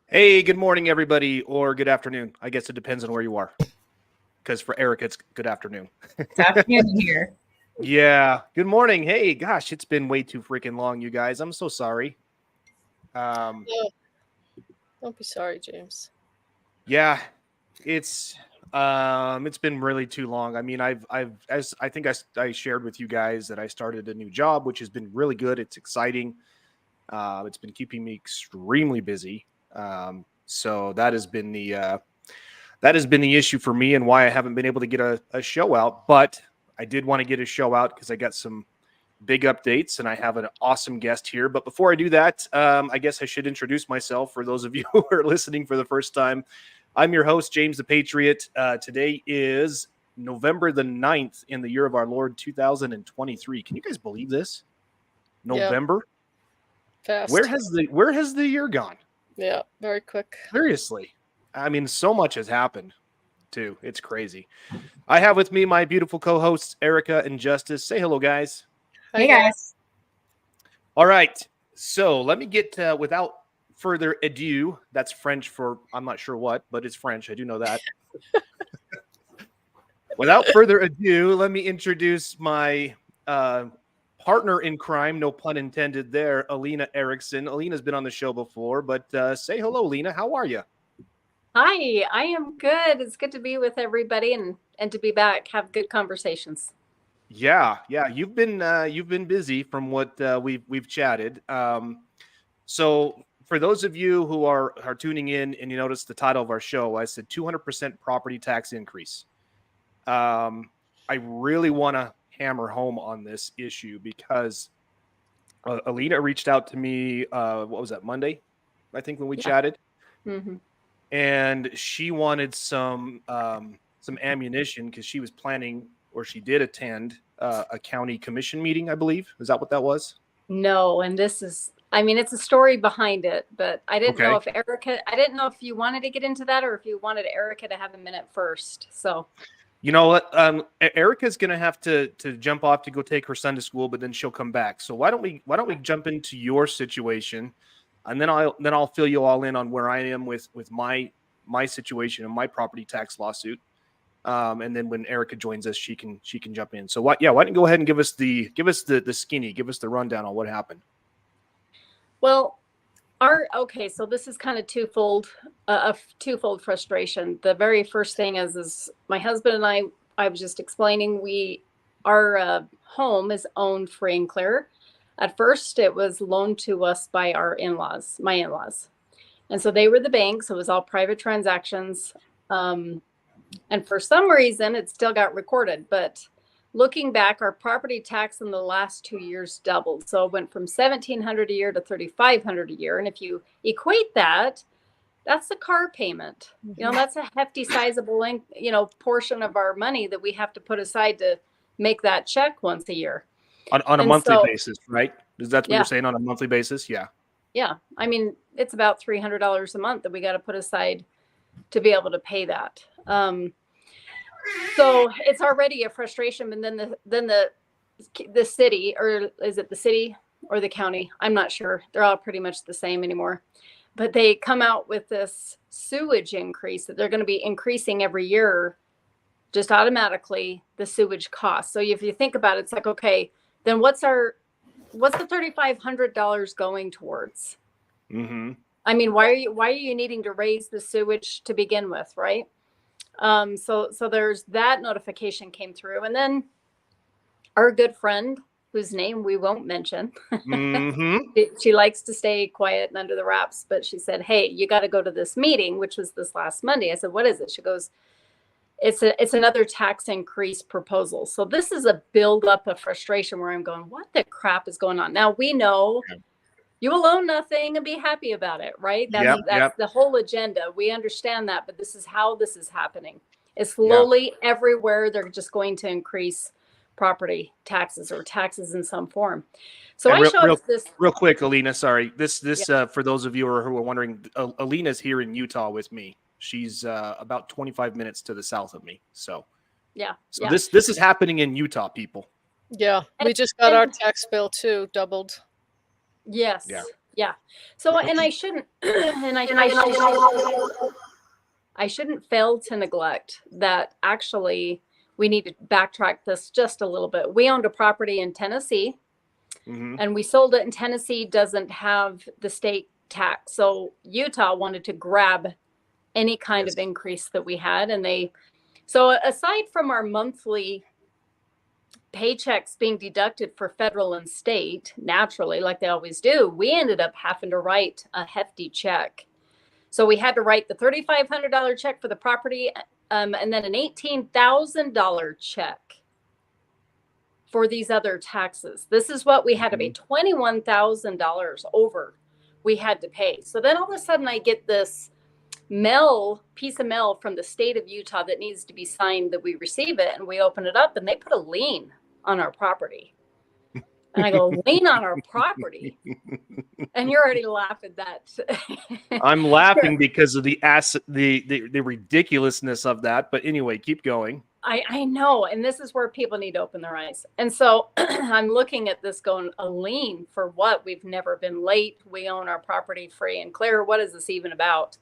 Hey, good morning, everybody, or good afternoon. I guess it depends on where you are. Because for Eric, it's good afternoon. It's afternoon here. Yeah. Good morning. Hey, gosh, it's been way too freaking long, you guys. I'm so sorry. Um, No, don't be sorry, James. yeah, it's been really too long. I mean, as I think I shared with you guys that I started a new job, which has been really good. It's exciting. It's been keeping me extremely busy. So that has been the issue for me and why I haven't been able to get a show out. But I did want to get a show out because I got some big updates and I have an awesome guest here. But before I do that, I guess I should introduce myself for those of you who are listening for the first time. I'm your host, James the Patriot. Today is November the 9th in the year of our Lord 2023. Can you guys believe this? November? Fast. Where has the year gone? Yeah, very quick. Seriously. I mean, so much has happened, too. It's crazy. I have with me my beautiful co-hosts, Erica and Justice. Say hello, guys. Hey guys. All right. So let me get, without further ado, that's French for I'm not sure what, but it's French. I do know that. Without further ado, let me introduce my partner in crime, no pun intended there, ALINA ERICKSON. ALINA's been on the show before, but say hello, Lena. How are you? Hi, I am good. It's good to be with everybody and to be back, have good conversations. Yeah, you've been busy from what we've chatted. So for those of you who are tuning in and you notice the title of our show, I said 200% property tax increase. I really want to hammer home on this issue because Alina reached out to me. What was that, Monday? I think when we chatted. Mm-hmm. And she wanted some ammunition because she was planning, or she did attend a county commission meeting, I believe. Is that what that was? No, and this is, I mean, it's a story behind it, but I didn't know if I didn't know if you wanted to get into that or if you wanted Erica to have a minute first. So, you know what? Erica's going to have to jump off to go take her son to school, but then she'll come back. So why don't we jump into your situation? And then I'll fill you all in on where I am with my situation and my property tax lawsuit. And then when Erica joins us, she can jump in. So why don't you go ahead and give us the skinny, give us the rundown on what happened. Well, so this is kind of twofold frustration. The very first thing is my husband and I was just explaining, our home is owned free and clear. At first, it was loaned to us by my in-laws. And so they were the bank, so it was all private transactions. And for some reason, it still got recorded. But looking back, our property tax in the last 2 years doubled. So it went from $1,700 a year to $3,500 a year. And if you equate that, that's the car payment. You know, that's a hefty, sizable, portion of our money that we have to put aside to make that check once a year. On a monthly basis, right? Is that what you're saying, on a monthly basis? Yeah. Yeah. I mean, it's about $300 a month that we got to put aside to be able to pay that. So it's already a frustration. And then the city, or is it the city or the county? I'm not sure. They're all pretty much the same anymore. But they come out with this sewage increase that they're going to be increasing every year, just automatically, the sewage cost. So if you think about it, it's like, okay, then what's the $3,500 going towards? Mm-hmm. I mean, why are you needing to raise the sewage to begin with, right? So there's that notification came through, and then our good friend, whose name we won't mention, mm-hmm. she likes to stay quiet and under the wraps, but she said, "Hey, you got to go to this meeting," which was this last Monday. I said, "What is it?" She goes, It's another tax increase proposal. So this is a buildup of frustration where I'm going, what the crap is going on? Now we know you will own nothing and be happy about it, right? That's the whole agenda. We understand that, but this is how this is happening. It's slowly everywhere. They're just going to increase property taxes or taxes in some form. So real quick, Alina, sorry. This for those of you who are wondering, Alina's here in Utah with me. She's about 25 minutes to the south of me. So this is happening in Utah, people. Yeah, we just got our tax bill too, doubled. Yes. Yeah. Yeah. So, and I shouldn't, I shouldn't fail to neglect that actually we need to backtrack this just a little bit. We owned a property in Tennessee Hmm. and we sold it, and Tennessee doesn't have the state tax. So Utah wanted to grab any kind of increase that we had. So aside from our monthly paychecks being deducted for federal and state, naturally, like they always do, we ended up having to write a hefty check. So we had to write the $3,500 check for the property, and then an $18,000 check for these other taxes. This is what we had to pay, $21,000 over we had to pay. So then all of a sudden I get this piece of mail from the state of Utah that needs to be signed, that we receive it, and we open it up and they put a lien on our property. And I go, lien on our property? And you're already laughing that. I'm laughing because of the ridiculousness of that. But anyway, keep going. I know. And this is where people need to open their eyes. And so I'm looking at this going, a lien for what? We've never been late. We own our property free and clear. What is this even about?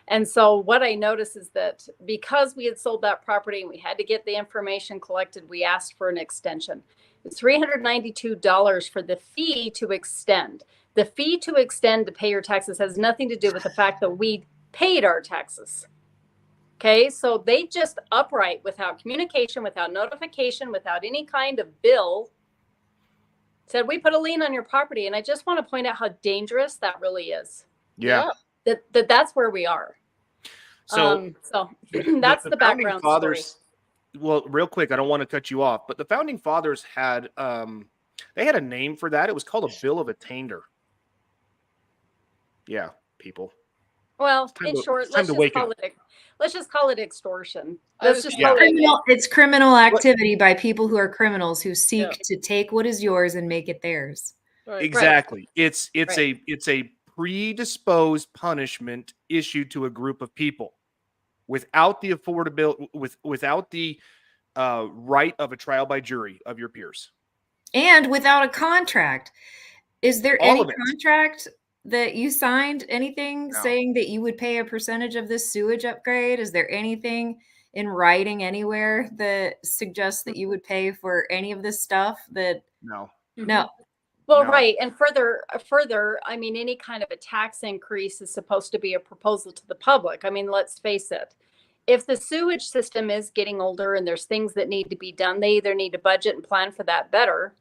And so what I noticed is that because we had sold that property and we had to get the information collected, we asked for an extension. It's $392 for the fee to extend. The fee to extend to pay your taxes has nothing to do with the fact that we paid our taxes. Okay, so they just upright, without communication, without notification, without any kind of bill, said, we put a lien on your property. And I just want to point out how dangerous that really is. Yeah. That's where we are. So that's the background story. Well, real quick, I don't want to cut you off, but the founding fathers had they had a name for that. It was called a bill of attainder. Yeah, people. Well, in short, let's just call it extortion. It's criminal activity by people who are criminals who seek to take what is yours and make it theirs. Right. Exactly. It's a predisposed punishment issued to a group of people without the affordability, without the right of a trial by jury of your peers, and without a contract. Is there any contract that you signed, anything saying that you would pay a percentage of this sewage upgrade? Is there anything in writing anywhere that suggests that you would pay for any of this stuff? No. Well, no. Right. And further, I mean, any kind of a tax increase is supposed to be a proposal to the public. I mean, let's face it. If the sewage system is getting older and there's things that need to be done, they either need to budget and plan for that better,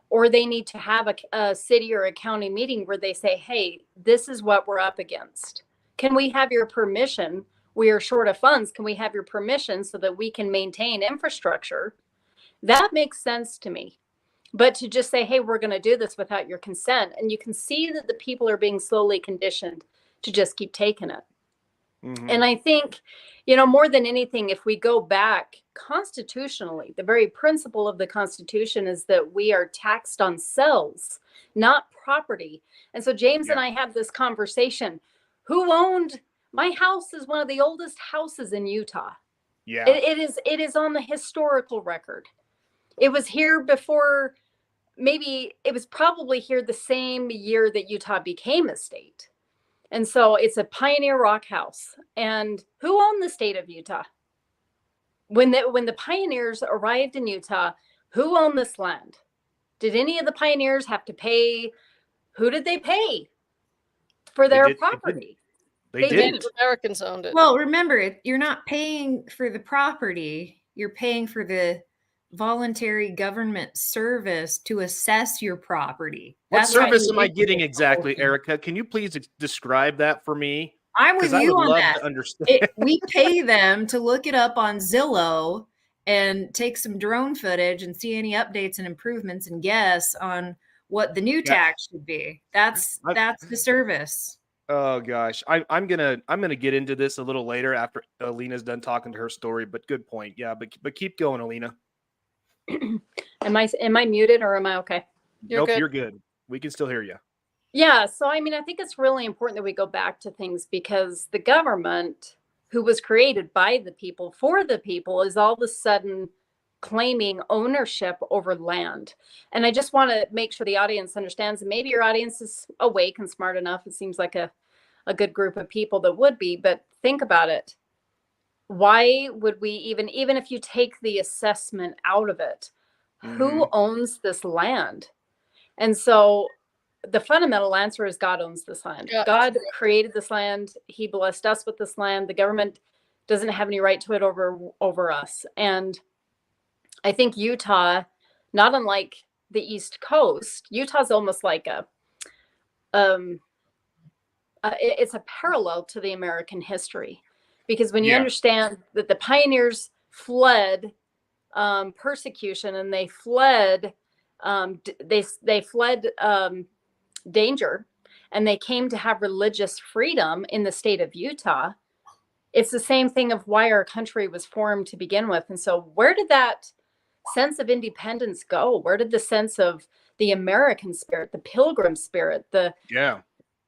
or they need to have a city or a county meeting where they say, hey, this is what we're up against. Can we have your permission? We are short of funds. Can we have your permission so that we can maintain infrastructure? That makes sense to me. But to just say, hey, we're going to do this without your consent. And you can see that the people are being slowly conditioned to just keep taking it. Mm-hmm. And I think, more than anything, if we go back constitutionally, the very principle of the Constitution is that we are taxed on cells, not property. And so James and I have this conversation. Who owned my house? Is one of the oldest houses in Utah. Yeah, it is on the historical record. It was here before, maybe it was probably here the same year that Utah became a state. And so it's a pioneer rock house. And who owned the state of Utah? When the pioneers arrived in Utah, who owned this land? Did any of the pioneers have to pay? Who did they pay for their property? They didn't. Americans owned it. Well, remember, you're not paying for the property. You're paying for the voluntary government service to assess your property. What service am I getting exactly, Erica? Can you please describe that for me? I'm with you on that. We pay them to look it up on Zillow and take some drone footage and see any updates and improvements and guess on what the new tax should be. That's the service. Oh gosh, I'm gonna get into this a little later after Alina's done talking to her story. But good point. Yeah, but keep going, Alina. Am I muted or am I okay? Nope, you're good. We can still hear you. Yeah. So, I mean, I think it's really important that we go back to things because the government, who was created by the people for the people, is all of a sudden claiming ownership over land. And I just want to make sure the audience understands, and maybe your audience is awake and smart enough. It seems like a good group of people that would be, but think about it. Why would we even if you take the assessment out of it, who owns this land? And so the fundamental answer is God owns this land. Yeah. God created this land. He blessed us with this land. The government doesn't have any right to it over us. And I think Utah, not unlike the East Coast, Utah's almost like it's a parallel to the American history, because when you understand that the pioneers fled persecution, and they fled danger, and they came to have religious freedom in the state of Utah. It's the same thing of why our country was formed to begin with. And so where did that sense of independence go? Where did the sense of the American spirit, the Pilgrim spirit,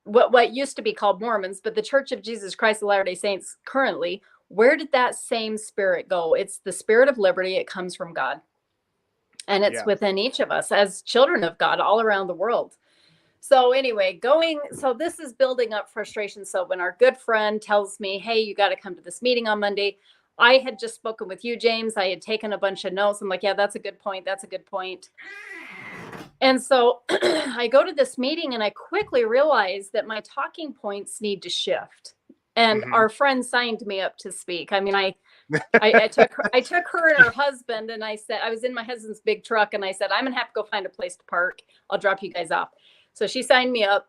what used to be called Mormons, but the Church of Jesus Christ of Latter-day Saints currently, where did that same spirit go? It's the spirit of liberty. It comes from God. And it's within each of us as children of God all around the world. So anyway, so this is building up frustration. So when our good friend tells me, hey, you got to come to this meeting on Monday, I had just spoken with you, James. I had taken a bunch of notes. I'm like, yeah, that's a good point. That's a good point. And so I go to this meeting, and I quickly realize that my talking points need to shift. And our friend signed me up to speak. I mean, I took her and her husband, and I said, I was in my husband's big truck, and I said, I'm going to have to go find a place to park. I'll drop you guys off. So she signed me up,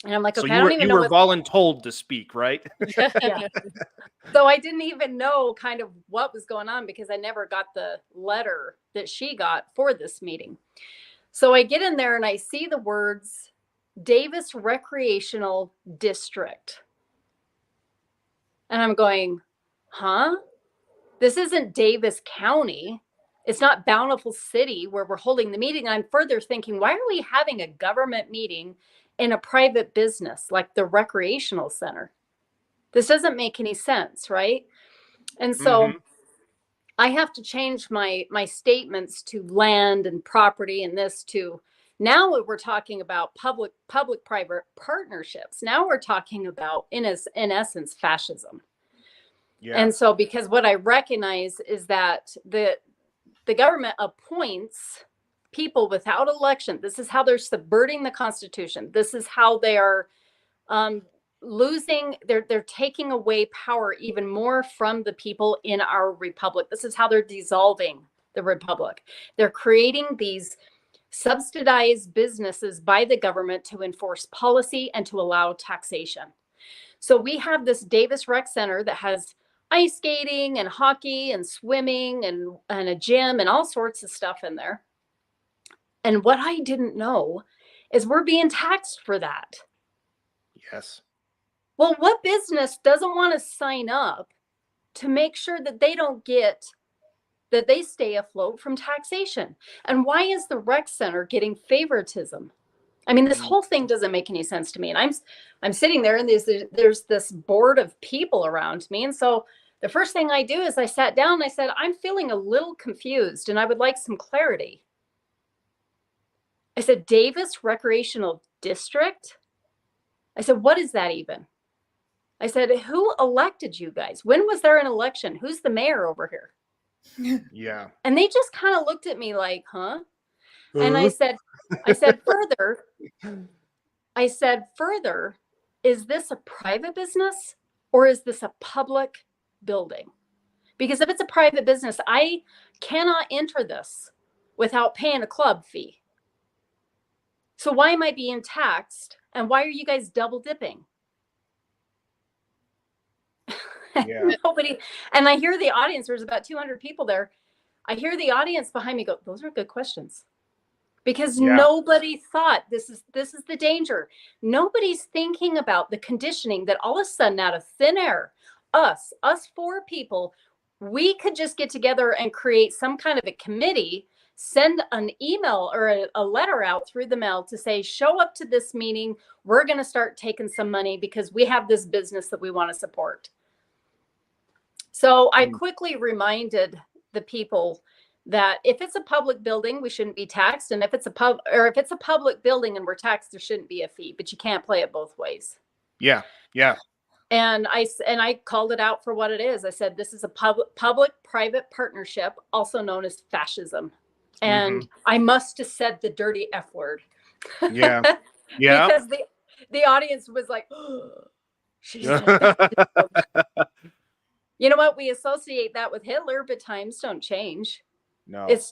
and I'm like, okay, I don't even know. You were voluntold to speak, right? Yeah. So I didn't even know kind of what was going on, because I never got the letter that she got for this meeting. So I get in there, and I see the words Davis Recreational District. And I'm going, huh? This isn't Davis County. It's not Bountiful City where we're holding the meeting. And I'm further thinking, why are we having a government meeting in a private business like the recreational center? This doesn't make any sense, right? And so I have to change my statements to land and property, and this to now we're talking about public-private partnerships. Now we're talking about, in essence, fascism. Yeah. And so, because what I recognize is that the government appoints people without election. This is how they're subverting the Constitution. This is how they are they're taking away power even more from the people in our republic. This is how they're dissolving the republic. They're creating these subsidized businesses by the government to enforce policy and to allow taxation. So we have this Davis Rec Center that has ice skating and hockey and swimming and a gym and all sorts of stuff in there. And what I didn't know is we're being taxed for that. Yes. Well, what business doesn't want to sign up to make sure that they stay afloat from taxation? And why is the rec center getting favoritism? I mean, this whole thing doesn't make any sense to me. And I'm sitting there, and there's this board of people around me. And so the first thing I do is I sat down and I said, I'm feeling a little confused and I would like some clarity. I said, Davis Recreational District? I said, what is that even? I said, who elected you guys? When was there an election? Who's the mayor over here? Yeah. And they just kind of looked at me like, huh? And I said further, is this a private business or is this a public building? Because if it's a private business, I cannot enter this without paying a club fee. So why am I being taxed? And why are you guys double dipping? Yeah. Nobody. And I hear the audience, there's about 200 people there. I hear the audience behind me go, those are good questions. Because nobody thought, this is the danger. Nobody's thinking about the conditioning that all of a sudden, out of thin air, us 4 people, we could just get together and create some kind of a committee, send an email or a letter out through the mail to say, show up to this meeting. We're going to start taking some money because we have this business that we want to support. So I quickly reminded the people that if it's a public building, we shouldn't be taxed. And if it's a public building and we're taxed, there shouldn't be a fee, but you can't play it both ways. Yeah. Yeah. And I called it out for what it is. I said, this is a public-private partnership, also known as fascism. And I must have said the dirty F word. Yeah. Yeah. Because the audience was like, oh, she said fascism. You know what? We associate that with Hitler, but times don't change. No. It's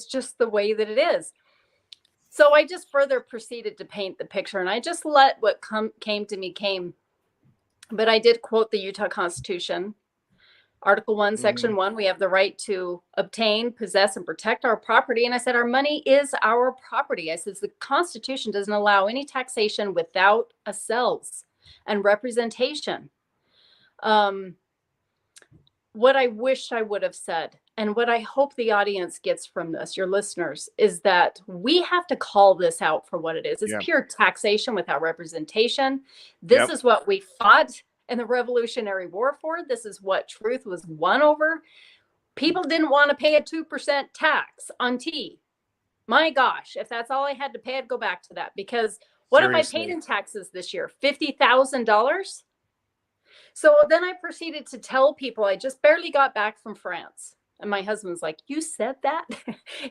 just the way that it is. So I just further proceeded to paint the picture, and I just let what came to me came. But I did quote the Utah Constitution, Article 1, Section 1. We have the right to obtain, possess, and protect our property. And I said, our money is our property. I said, the Constitution doesn't allow any taxation without a sales and representation. What I wish I would have said, and what I hope the audience gets from this, your listeners, is that we have to call this out for what it is. It's pure taxation without representation. This is what we fought in the Revolutionary War for. This is what truth was won over. People didn't want to pay a 2% tax on tea. My gosh, if that's all I had to pay, I'd go back to that. Because what if I paid in taxes this year? $50,000? So then I proceeded to tell people I just barely got back from France. And my husband's like, you said that?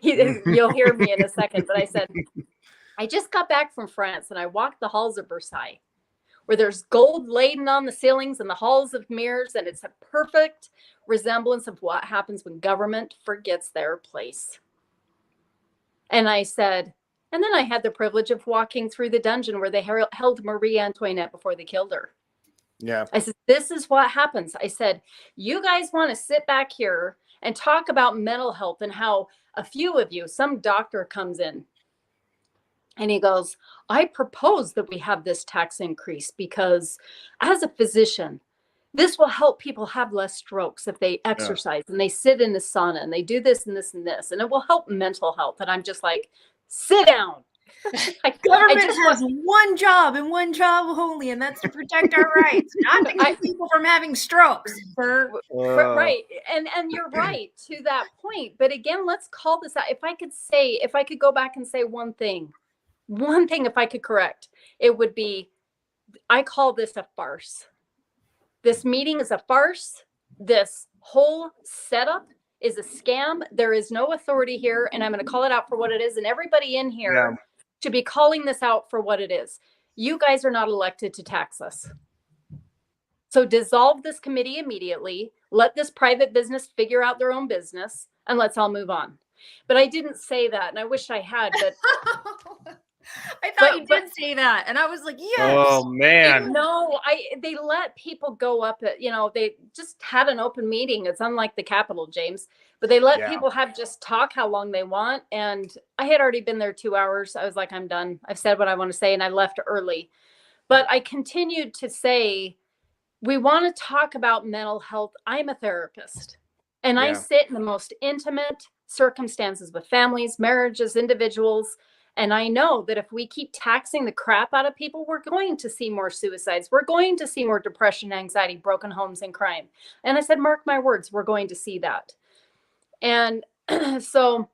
You'll hear me in a second. But I said, I just got back from France and I walked the halls of Versailles, where there's gold laden on the ceilings and the halls of mirrors. And it's a perfect resemblance of what happens when government forgets their place. And I said, and then I had the privilege of walking through the dungeon where they held Marie Antoinette before they killed her. Yeah. I said, this is what happens. I said, you guys want to sit back here and talk about mental health and how a few of you, some doctor comes in and he goes, I propose that we have this tax increase because as a physician, this will help people have less strokes if they exercise and they sit in the sauna and they do this and this and this, and it will help mental health. And I'm just like, sit down. Government has one job and one job only, and that's to protect our rights, not to keep people from having strokes. Right. And you're right to that point. But again, let's call this out. If I could go back and say one thing, if I could correct, it would be, I call this a farce. This meeting is a farce. This whole setup is a scam. There is no authority here, and I'm going to call it out for what it is. And everybody in here should be calling this out for what it is. You guys are not elected to tax us. So dissolve this committee immediately. Let this private business figure out their own business, and let's all move on. But I didn't say that, and I wish I had. But I thought you did say that, and I was like, yes. Oh man. No, they let people go up at, they just had an open meeting. It's unlike the Capitol, James, but they let people just talk how long they want. And I had already been there 2 hours. I was like, I'm done. I've said what I want to say, and I left early. But I continued to say, we want to talk about mental health. I'm a therapist, and I sit in the most intimate circumstances with families, marriages, individuals. And I know that if we keep taxing the crap out of people, we're going to see more suicides. We're going to see more depression, anxiety, broken homes, and crime. And I said, mark my words, we're going to see that. And so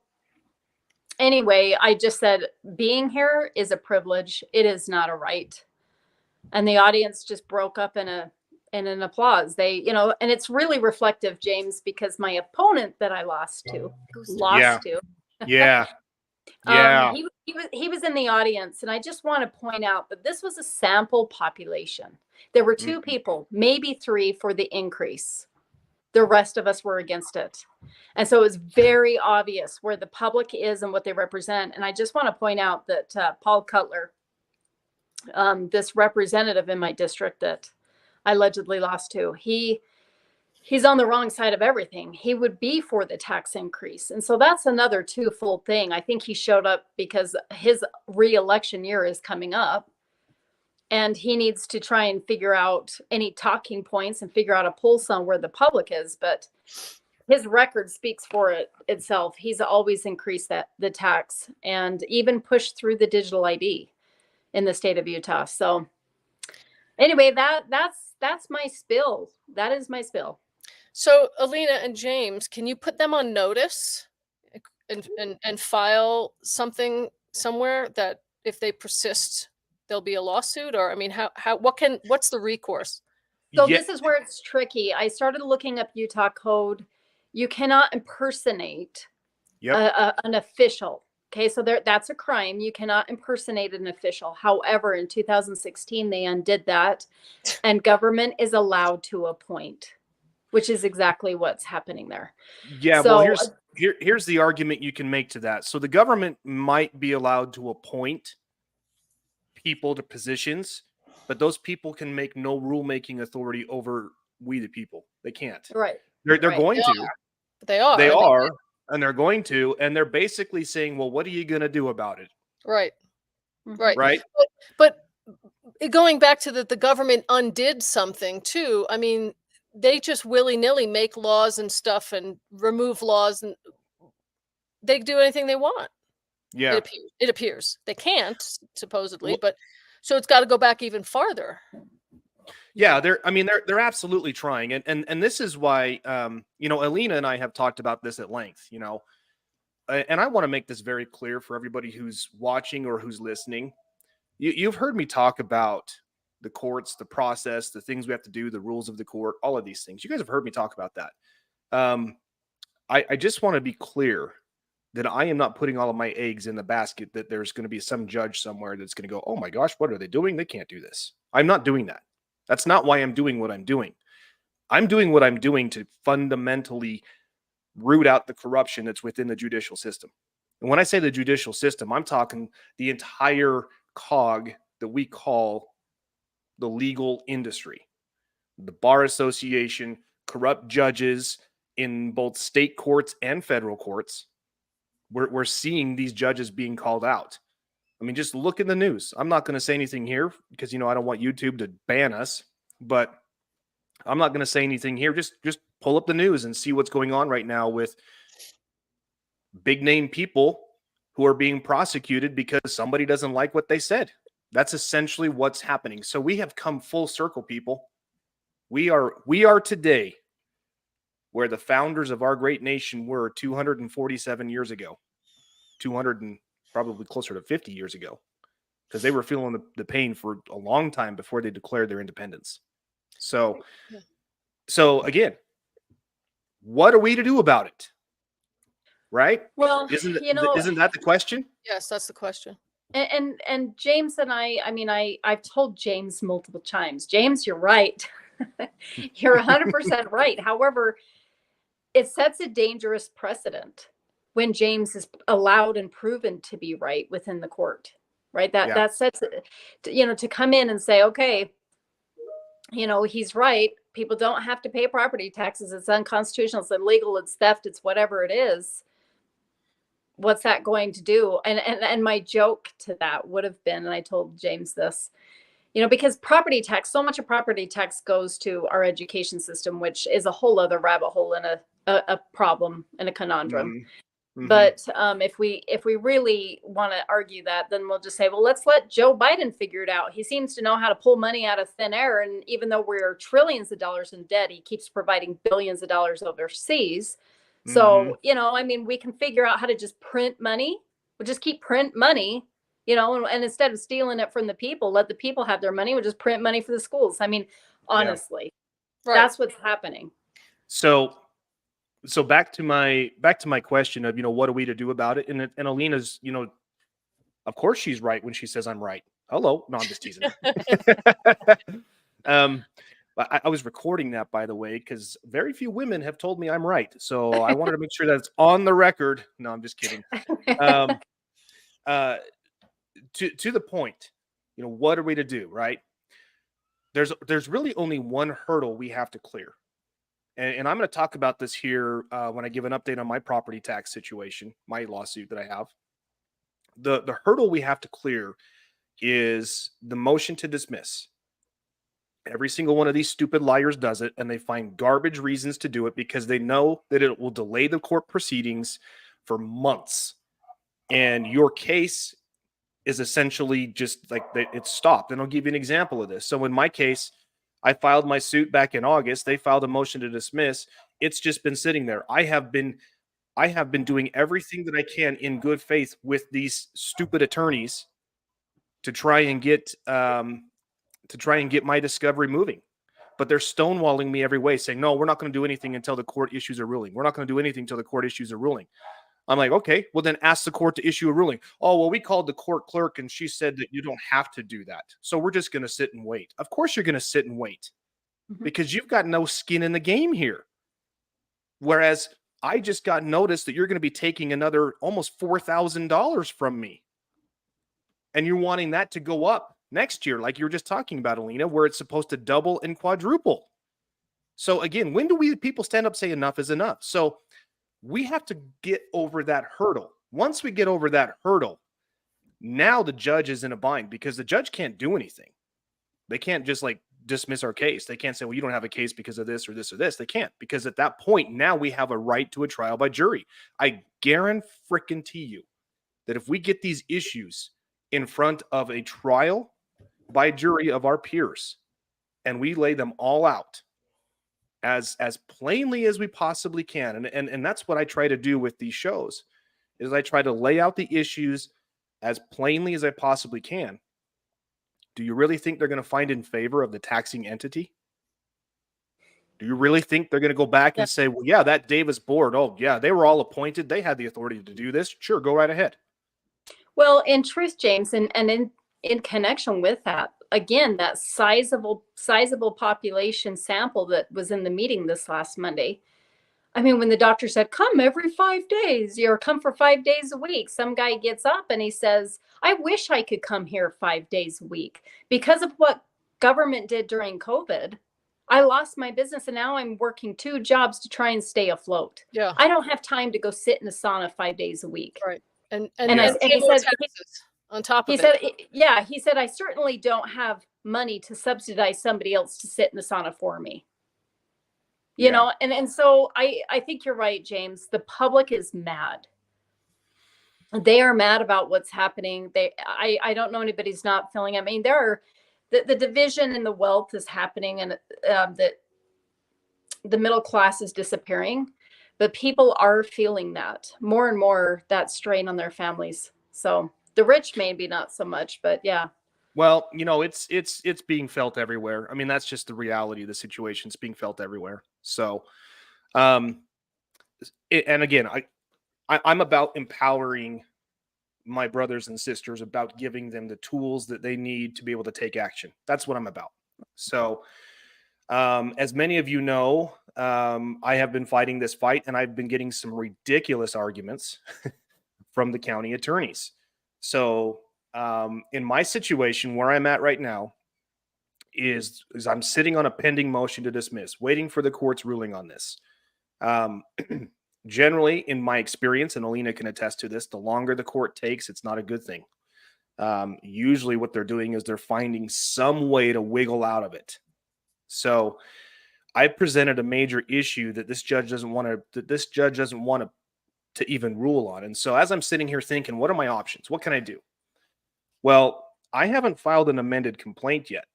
anyway, I just said, being here is a privilege. It is not a right. And the audience just broke up in an applause. They, and it's really reflective, James, because my opponent that I lost to. Yeah. He was in the audience, and I just want to point out that this was a sample population. There were 2 people, maybe 3 for the increase. The rest of us were against it. And so it was very obvious where the public is and what they represent. And I just want to point out that Paul Cutler, this representative in my district that I allegedly lost to, he's on the wrong side of everything. He would be for the tax increase. And so that's another twofold thing. I think he showed up because his re-election year is coming up, and he needs to try and figure out any talking points and figure out a pulse on where the public is. But his record speaks for itself. He's always increased the tax and even pushed through the digital ID in the state of Utah. So anyway, that's my spill. That is my spill. So, Alina and James, can you put them on notice and file something somewhere that if they persist, there'll be a lawsuit? Or, I mean, what's the recourse? So this is where it's tricky. I started looking up Utah code. You cannot impersonate an official. Okay, so that's a crime. You cannot impersonate an official. However, in 2016, they undid that, and government is allowed to appoint, which is exactly what's happening there. Yeah, so, well, here's the argument you can make to that. So the government might be allowed to appoint people to positions, but those people can make no rulemaking authority over we the people. They can't. Right. They're going to. They are. They are. And they're going to, and they're basically saying, well, what are you going to do about it? Right. Right. Right. But going back to the government undid something too. I mean, they just willy-nilly make laws and stuff and remove laws, and they do anything they want. Yeah. It appears. They can't, supposedly, but so it's got to go back even farther. Yeah, they're absolutely trying. And this is why, ALINA and I have talked about this at length, and I want to make this very clear for everybody who's watching or who's listening. You've heard me talk about the courts, the process, the things we have to do, the rules of the court, all of these things. You guys have heard me talk about that. I just want to be clear that I am not putting all of my eggs in the basket that there's going to be some judge somewhere that's going to go, oh my gosh, what are they doing? They can't do this. I'm not doing that. That's not why I'm doing what I'm doing. I'm doing what I'm doing to fundamentally root out the corruption that's within the judicial system. And when I say the judicial system, I'm talking the entire cog that we call the legal industry. The Bar Association, corrupt judges in both state courts and federal courts. We're seeing these judges being called out. I mean, just look in the news. I'm not going to say anything here because, I don't want YouTube to ban us, but I'm not going to say anything here. Just pull up the news and see what's going on right now with big name people who are being prosecuted because somebody doesn't like what they said. That's essentially what's happening. So we have come full circle, people. We are today where the founders of our great nation were 247 years ago, 200 and probably closer to 50 years ago, because they were feeling the pain for a long time before they declared their independence. So again, what are we to do about it? Right? Well, isn't that the question? Yes, that's the question. And James and I've told James multiple times, James, you're right. You're 100% right. However, it sets a dangerous precedent when James is allowed and proven to be right within the court, right? That sets it, to come in and say, okay, he's right. People don't have to pay property taxes. It's unconstitutional. It's illegal. It's theft. It's whatever it is. What's that going to do? And my joke to that would have been, and I told James this, because so much of property tax goes to our education system, which is a whole other rabbit hole and a problem and a conundrum. Mm-hmm. But if we really want to argue that, then we'll just say, well, let's let Joe Biden figure it out. He seems to know how to pull money out of thin air. And even though we're trillions of dollars in debt, he keeps providing billions of dollars overseas. So, we can figure out how to just print money. We'll just keep print money, and instead of stealing it from the people, let the people have their money. We'll just print money for the schools. I mean, honestly, that's what's happening. So back to my question of, what are we to do about it? And Alina's, of course she's right when she says I'm right. Hello. No, I'm just teasing. I was recording that, by the way, because very few women have told me I'm right. So I wanted to make sure that it's on the record. No, I'm just kidding. To the point, what are we to do, right? There's really only one hurdle we have to clear. And I'm going to talk about this here when I give an update on my property tax situation, my lawsuit that I have. The hurdle we have to clear is the motion to dismiss. Every single one of these stupid liars does it, and they find garbage reasons to do it because they know that it will delay the court proceedings for months. And your case is essentially just like it's stopped. And I'll give you an example of this. So in my case, I filed my suit back in August. They filed a motion to dismiss. It's just been sitting there. I have been I have been doing everything that I can in good faith with these stupid attorneys to try and get my discovery moving. But they're stonewalling me every way, saying, no, we're not going to do anything until the court issues a ruling. We're not going to do anything until the court issues a ruling. I'm like, okay, well then ask the court to issue a ruling. Oh, well, we called the court clerk and she said that you don't have to do that. So we're just going to sit and wait. Of course you're going to sit and wait because you've got no skin in the game here. Whereas I just got notice that you're going to be taking another almost $4,000 from me. And you're wanting that to go up next year, like you were just talking about, Alina, where it's supposed to double and quadruple. So again, when do we people stand up, say enough is enough? So we have to get over that hurdle. Once we get over that hurdle, now the judge is in a bind because the judge can't do anything. They can't just like dismiss our case. They can't say, well, you don't have a case because of this or this or this. They can't, because at that point, now we have a right to a trial by jury. I guarantee you that if we get these issues in front of a trial by jury of our peers and we lay them all out as plainly as we possibly can, and that's what I try to do with these shows, is I try to lay out the issues as plainly as I possibly can. Do you really think they're going to find in favor of the taxing entity? Do you really think they're going to go back and say, well, yeah, that Davis board, oh, yeah, they were all appointed. They had the authority to do this. Sure, go right ahead. Well, in truth, James, and in connection with that, again, that sizable population sample that was in the meeting this last Monday. I mean, when the doctor said, come every 5 days, or come for 5 days a week, some guy gets up and he says, I wish I could come here 5 days a week. Because of what government did during COVID, I lost my business and now I'm working 2 jobs to try and stay afloat. Yeah. I don't have time to go sit in a sauna 5 days a week. Right. And he said, on top of he said, I certainly don't have money to subsidize somebody else to sit in the sauna for me. You know, and so I think you're right, James. The public is mad. They are mad about what's happening. I don't know anybody's not feeling it. I mean, there are the division in the wealth is happening, and that the middle class is disappearing, but people are feeling that more and more, that strain on their families. So the rich maybe not so much, but yeah. Well, you know, it's being felt everywhere. I mean, that's just the reality of the situation. It's being felt everywhere. So, and again, I'm about empowering my brothers and sisters, about giving them the tools that they need to be able to take action. That's what I'm about. So, as many of you know, I have been fighting this fight, and I've been getting some ridiculous arguments from the county attorneys. So, in my situation, where I'm at right now is I'm sitting on a pending motion to dismiss, waiting for the court's ruling on this. Generally, in my experience, and Alina can attest to this, the longer the court takes, it's not a good thing. Usually what they're doing is they're finding some way to wiggle out of it. So I presented a major issue that this judge doesn't want to even rule on. And so as I'm sitting here thinking, what are my options? What can I do? Well, I haven't filed an amended complaint yet.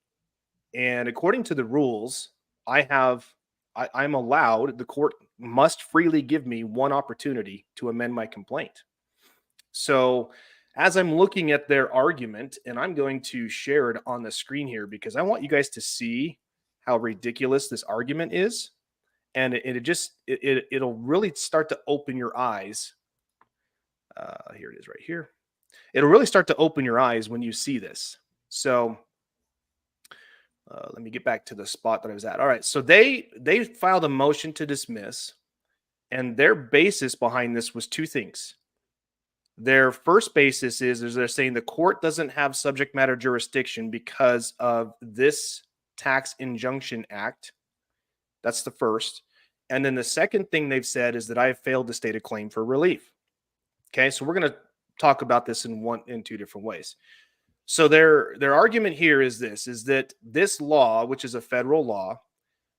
And according to the rules, I'm allowed, the court must freely give me one opportunity to amend my complaint. So as I'm looking at their argument, and I'm going to share it on the screen here because I want you guys to see how ridiculous this argument is. And it'll really start to open your eyes. Here it is right here. It'll really start to open your eyes when you see this. So let me get back to the spot that I was at. All right. So they filed a motion to dismiss, and their basis behind this was 2 things. Their first basis is they're saying the court doesn't have subject matter jurisdiction because of this Tax Injunction Act. That's the first. And then the second thing they've said is that I have failed to state a claim for relief. Okay. So we're going to talk about this in 2 different ways. So their argument here is that this law, which is a federal law,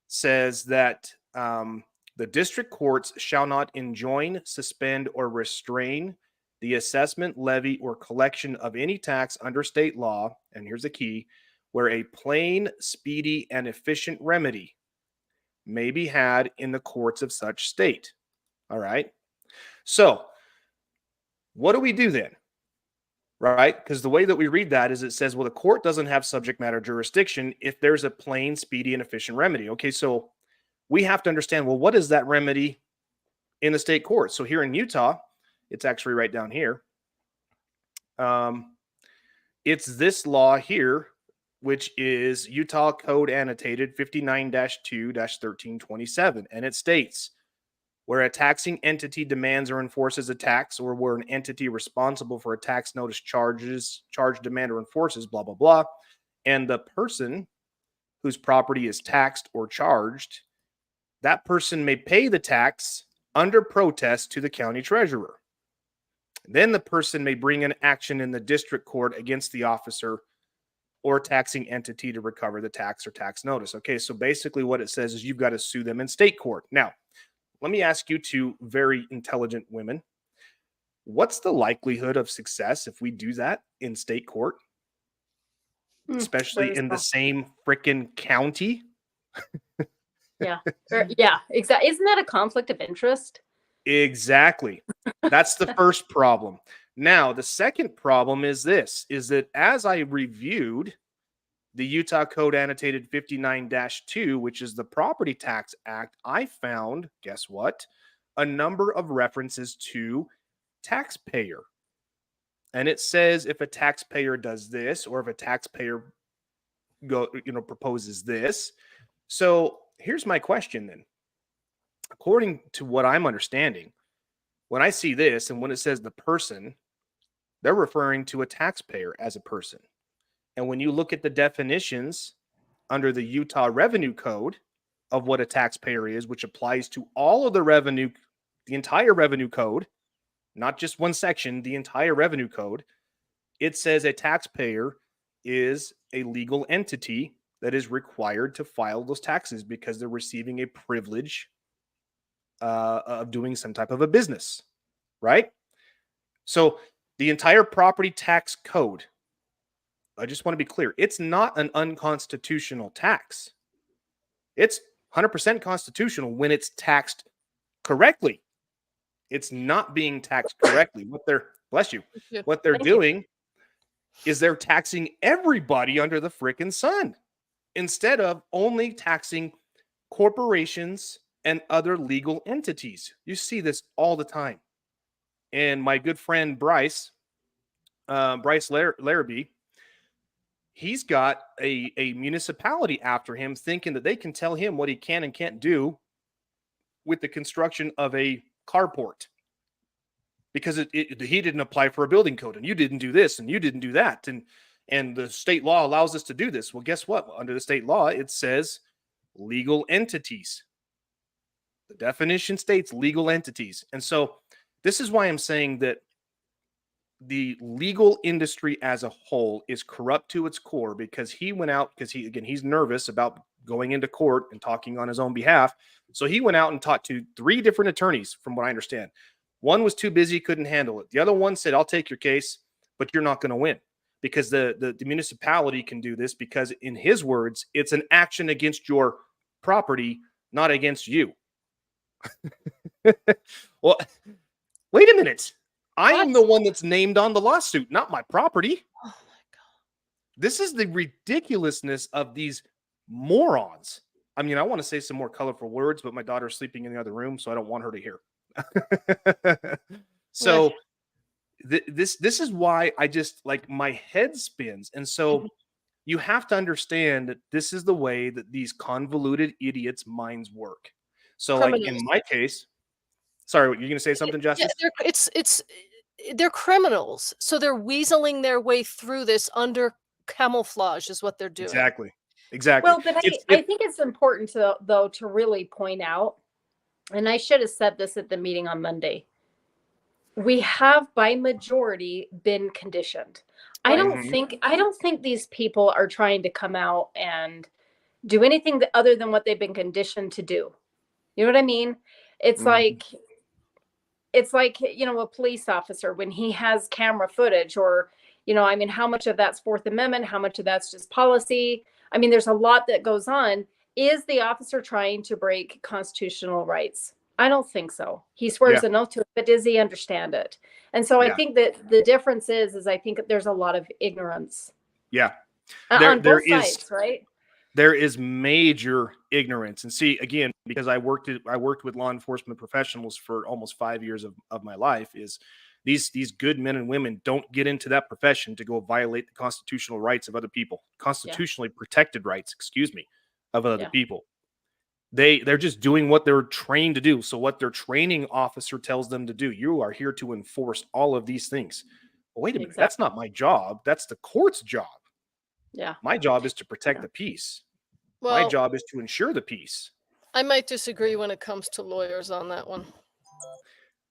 says that the district courts shall not enjoin, suspend, or restrain the assessment, levy, or collection of any tax under state law, and here's the key, where a plain, speedy, and efficient remedy may be had in the courts of such state. All right. So what do we do then? Right? Because the way that we read that is it says, well, the court doesn't have subject matter jurisdiction if there's a plain, speedy, and efficient remedy. Okay, so we have to understand, well, what is that remedy in the state court? So here in Utah, it's actually right down here. It's this law here, which is Utah Code Annotated 59-2-1327. And it states, where a taxing entity demands or enforces a tax, or where an entity responsible for a tax notice charge, demand, or enforces, blah, blah, blah, and the person whose property is taxed or charged, that person may pay the tax under protest to the county treasurer. Then the person may bring an action in the district court against the officer or taxing entity to recover the tax or tax notice. Okay, so basically what it says is you've got to sue them in state court. Now, let me ask you two very intelligent women, what's the likelihood of success if we do that in state court? Especially in the same freaking county? Yeah. Yeah, exactly. Isn't that a conflict of interest? Exactly. That's the first problem. Now, the second problem is this, is that as I reviewed the Utah Code Annotated 59-2, which is the Property Tax Act, I found, guess what? A number of references to taxpayer. And it says if a taxpayer does this, or if a taxpayer proposes this. So here's my question then. According to what I'm understanding, when I see this and when it says the person, they're referring to a taxpayer as a person. And when you look at the definitions under the Utah Revenue Code of what a taxpayer is, which applies to all of the revenue, the entire revenue code, not just one section, the entire revenue code, it says a taxpayer is a legal entity that is required to file those taxes because they're receiving a privilege of doing some type of a business, right? So the entire property tax code, I just want to be clear, it's not an unconstitutional tax. It's 100% constitutional when it's taxed correctly. It's not being taxed correctly. What they're, bless you, what they're doing is they're taxing everybody under the frickin' sun instead of only taxing corporations and other legal entities. You see this all the time. And my good friend Bryce Larrabee, he's got a municipality after him thinking that they can tell him what he can and can't do with the construction of a carport because he didn't apply for a building code and you didn't do this and you didn't do that. And the state law allows us to do this. Well, guess what? Under the state law, it says legal entities. The definition states legal entities. And so this is why I'm saying that the legal industry as a whole is corrupt to its core because he went out because he's nervous about going into court and talking on his own behalf. So he went out and talked to 3 different attorneys, from what I understand. One was too busy, couldn't handle it. The other one said, I'll take your case, but you're not going to win because the municipality can do this because in his words, it's an action against your property, not against you. Well, wait a minute. I am the one that's named on the lawsuit, not my property. Oh my God. This is the ridiculousness of these morons. I mean, I want to say some more colorful words, but my daughter's sleeping in the other room, so I don't want her to hear. So this is why I just like my head spins. And so you have to understand that this is the way that these convoluted idiots' minds work. So like in my case, sorry, you're going to say something, Justice? Yeah, they're criminals. So they're weaseling their way through this under camouflage is what they're doing. Exactly. Well, but I think it's important though to really point out, and I should have said this at the meeting on Monday, we have by majority been conditioned. I don't think these people are trying to come out and do anything other than what they've been conditioned to do. You know what I mean? It's like, a police officer when he has camera footage or, I mean, how much of that's Fourth Amendment, how much of that's just policy? I mean, there's a lot that goes on. Is the officer trying to break constitutional rights? I don't think so. He swears an oath to it, but does he understand it? And so I think that the difference is I think there's a lot of ignorance. Yeah. On both sides, right? There is major ignorance. And see, again, because I worked with law enforcement professionals for almost 5 years of my life, is these good men and women don't get into that profession to go violate the constitutional rights of other people, constitutionally protected rights, of other people. They're just doing what they're trained to do. So what their training officer tells them to do, you are here to enforce all of these things. Well, wait a minute, that's not my job. That's the court's job. Yeah. My job is to protect the peace. Well, my job is to ensure the peace. I might disagree when it comes to lawyers on that one.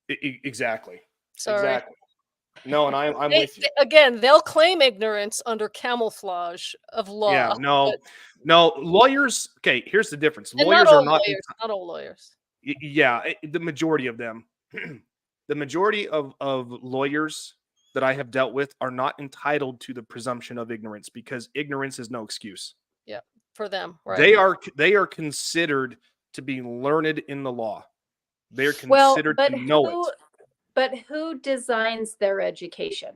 Exactly. Sorry. Exactly. No, and I'm with you. Again, they'll claim ignorance under camouflage of law. Yeah, no, lawyers. Okay, here's the difference. Lawyers are not all lawyers. Yeah, the majority of them, the majority of lawyers that I have dealt with are not entitled to the presumption of ignorance, because ignorance is no excuse. Yeah, for them, right? They are considered to be learned in the law. They're considered to know it. But who designs their education?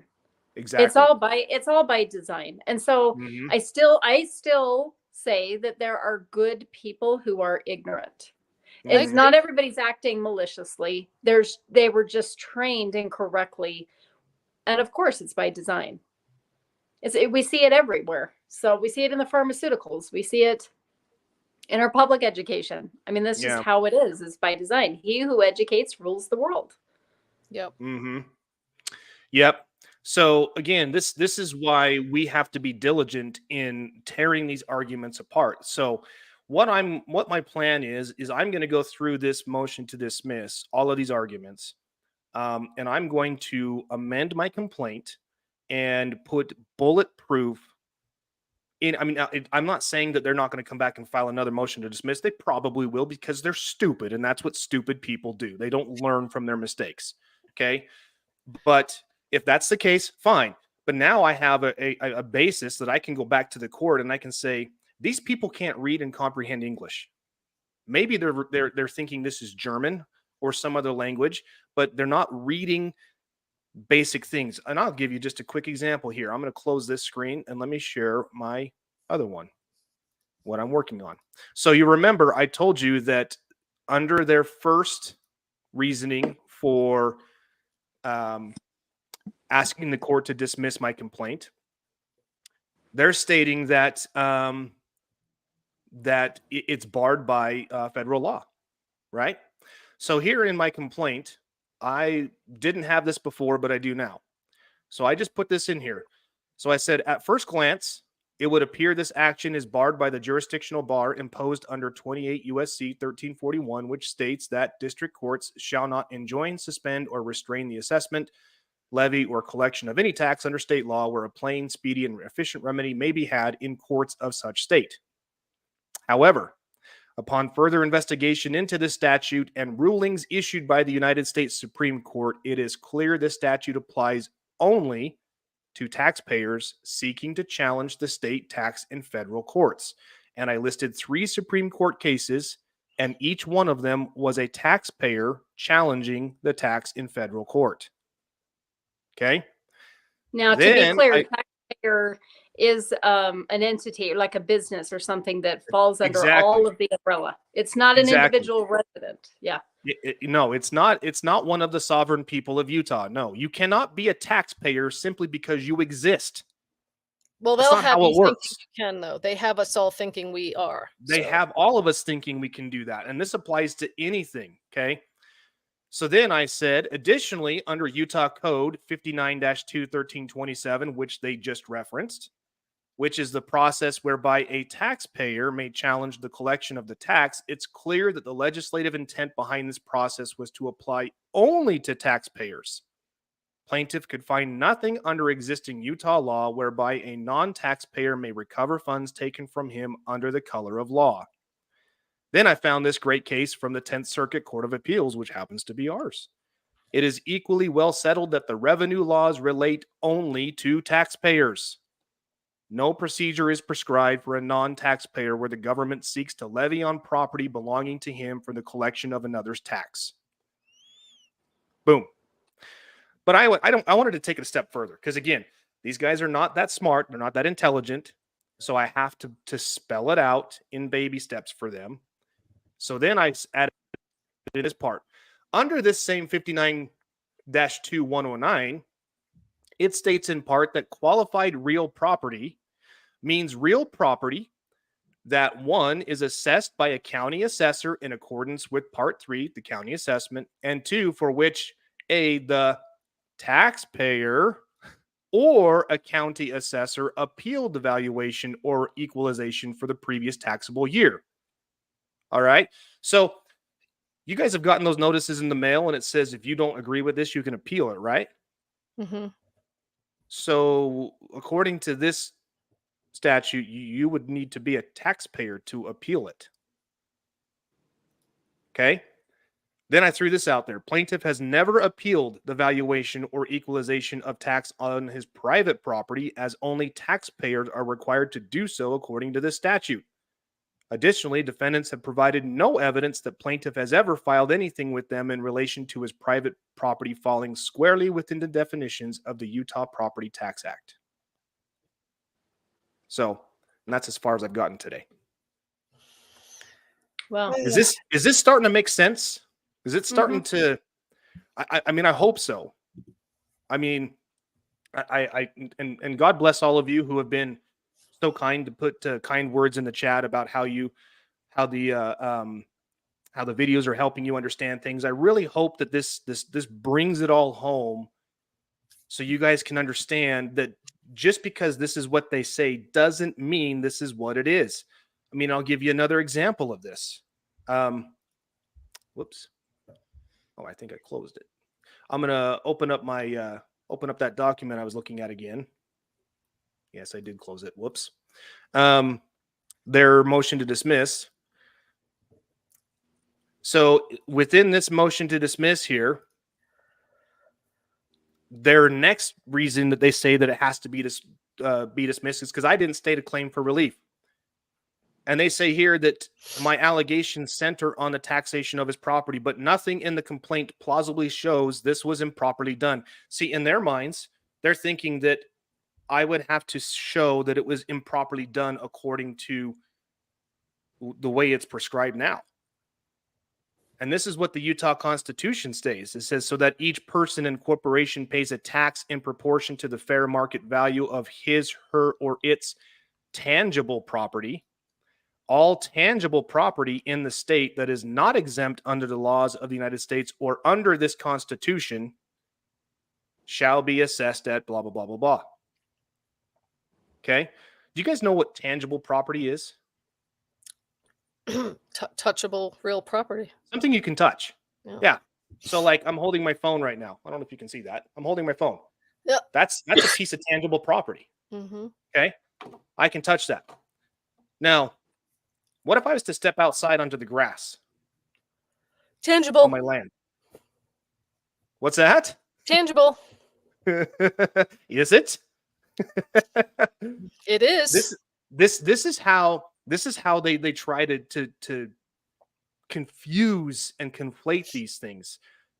Exactly. It's all by design. And so I still say that there are good people who are ignorant. It's not everybody's acting maliciously. They were just trained incorrectly. And of course it's by design. We see it everywhere. So we see it in the pharmaceuticals. We see it in our public education. I mean, that's just how it is by design. He who educates rules the world. Yep. Mm-hmm. Yep. So again, this is why we have to be diligent in tearing these arguments apart. So what my plan is I'm going to go through this motion to dismiss all of these arguments, and I'm going to amend my complaint and put bulletproof in. I mean, I'm not saying that they're not going to come back and file another motion to dismiss. They probably will, because they're stupid, and that's what stupid people do. They don't learn from their mistakes. Okay. But if that's the case, fine. But now I have a basis that I can go back to the court and I can say, these people can't read and comprehend English. Maybe they're thinking this is German or some other language, but they're not reading basic things. And I'll give you just a quick example here. I'm going to close this screen and let me share my other one, what I'm working on. So you remember I told you that under their first reasoning for asking the court to dismiss my complaint, they're stating that it's barred by federal law, right? So here in my complaint, I didn't have this before, but I do now. So I just put this in here. So I said, at first glance, it would appear this action is barred by the jurisdictional bar imposed under 28 U.S.C. 1341, which states that district courts shall not enjoin, suspend, or restrain the assessment, levy, or collection of any tax under state law where a plain, speedy, and efficient remedy may be had in courts of such state. However, upon further investigation into this statute and rulings issued by the United States Supreme Court, it is clear this statute applies only to taxpayers seeking to challenge the state tax in federal courts. And I listed 3 Supreme Court cases, and each one of them was a taxpayer challenging the tax in federal court. Okay? Now, to be clear, taxpayer is an entity, like a business or something that falls under all of the umbrella. It's not an individual resident. Yeah. No, it's not. It's not one of the sovereign people of Utah. No, you cannot be a taxpayer simply because you exist. Well, they'll have you thinking you can, though. They have us all thinking we are. They have all of us thinking we can do that. And this applies to anything. Okay. So then I said, additionally, under Utah Code 59-2-1327, which they just referenced, which is the process whereby a taxpayer may challenge the collection of the tax, it's clear that the legislative intent behind this process was to apply only to taxpayers. Plaintiff could find nothing under existing Utah law whereby a non-taxpayer may recover funds taken from him under the color of law. Then I found this great case from the 10th Circuit Court of Appeals, which happens to be ours. It is equally well settled that the revenue laws relate only to taxpayers. No procedure is prescribed for a non-taxpayer where the government seeks to levy on property belonging to him for the collection of another's tax. Boom. But I wanted to take it a step further because, again, these guys are not that smart. They're not that intelligent. So I have to spell it out in baby steps for them. So then I added this part. Under this same 59-2-109, it states in part that qualified real property means real property that, one, is assessed by a county assessor in accordance with Part 3, the county assessment, and 2, for which A, the taxpayer or a county assessor appealed the valuation or equalization for the previous taxable year. All right. So you guys have gotten those notices in the mail, and it says if you don't agree with this, you can appeal it, right? Mm-hmm. So according to this statute, you would need to be a taxpayer to appeal it. Okay. Then I threw this out there. Plaintiff has never appealed the valuation or equalization of tax on his private property, as only taxpayers are required to do so according to this statute. Additionally, defendants have provided no evidence that plaintiff has ever filed anything with them in relation to his private property falling squarely within the definitions of the Utah Property Tax Act. So, and that's as far as I've gotten today. Well, is this starting to make sense? Is it starting to? I mean, I hope so. I mean, and God bless all of you who have been so kind to put kind words in the chat about how the videos are helping you understand things. I really hope that this brings it all home, so you guys can understand that just because this is what they say doesn't mean this is what it is. I mean, I'll give you another example of this. Whoops. Oh, I think I closed it. I'm gonna open up that document I was looking at again. Yes, I did close it. Whoops. Their motion to dismiss. So within this motion to dismiss here, their next reason that they say that it has to be dismissed is because I didn't state a claim for relief. And they say here that my allegations center on the taxation of his property, but nothing in the complaint plausibly shows this was improperly done. See, in their minds, they're thinking that I would have to show that it was improperly done according to the way it's prescribed now. And this is what the Utah Constitution states. It says, so that each person and corporation pays a tax in proportion to the fair market value of his, her, or its tangible property. All tangible property in the state that is not exempt under the laws of the United States or under this Constitution shall be assessed at blah, blah, blah, blah, blah. Okay. Do you guys know what tangible property is? Touchable real property. Something you can touch. Yeah. So like I'm holding my phone right now. I don't know if you can see that. I'm holding my phone. Yeah. That's a piece of tangible property. Mm-hmm. Okay. I can touch that. Now, what if I was to step outside onto the grass? Tangible. On my land. What's that? Tangible. Is it? It is. This is how they try to confuse and conflate these things.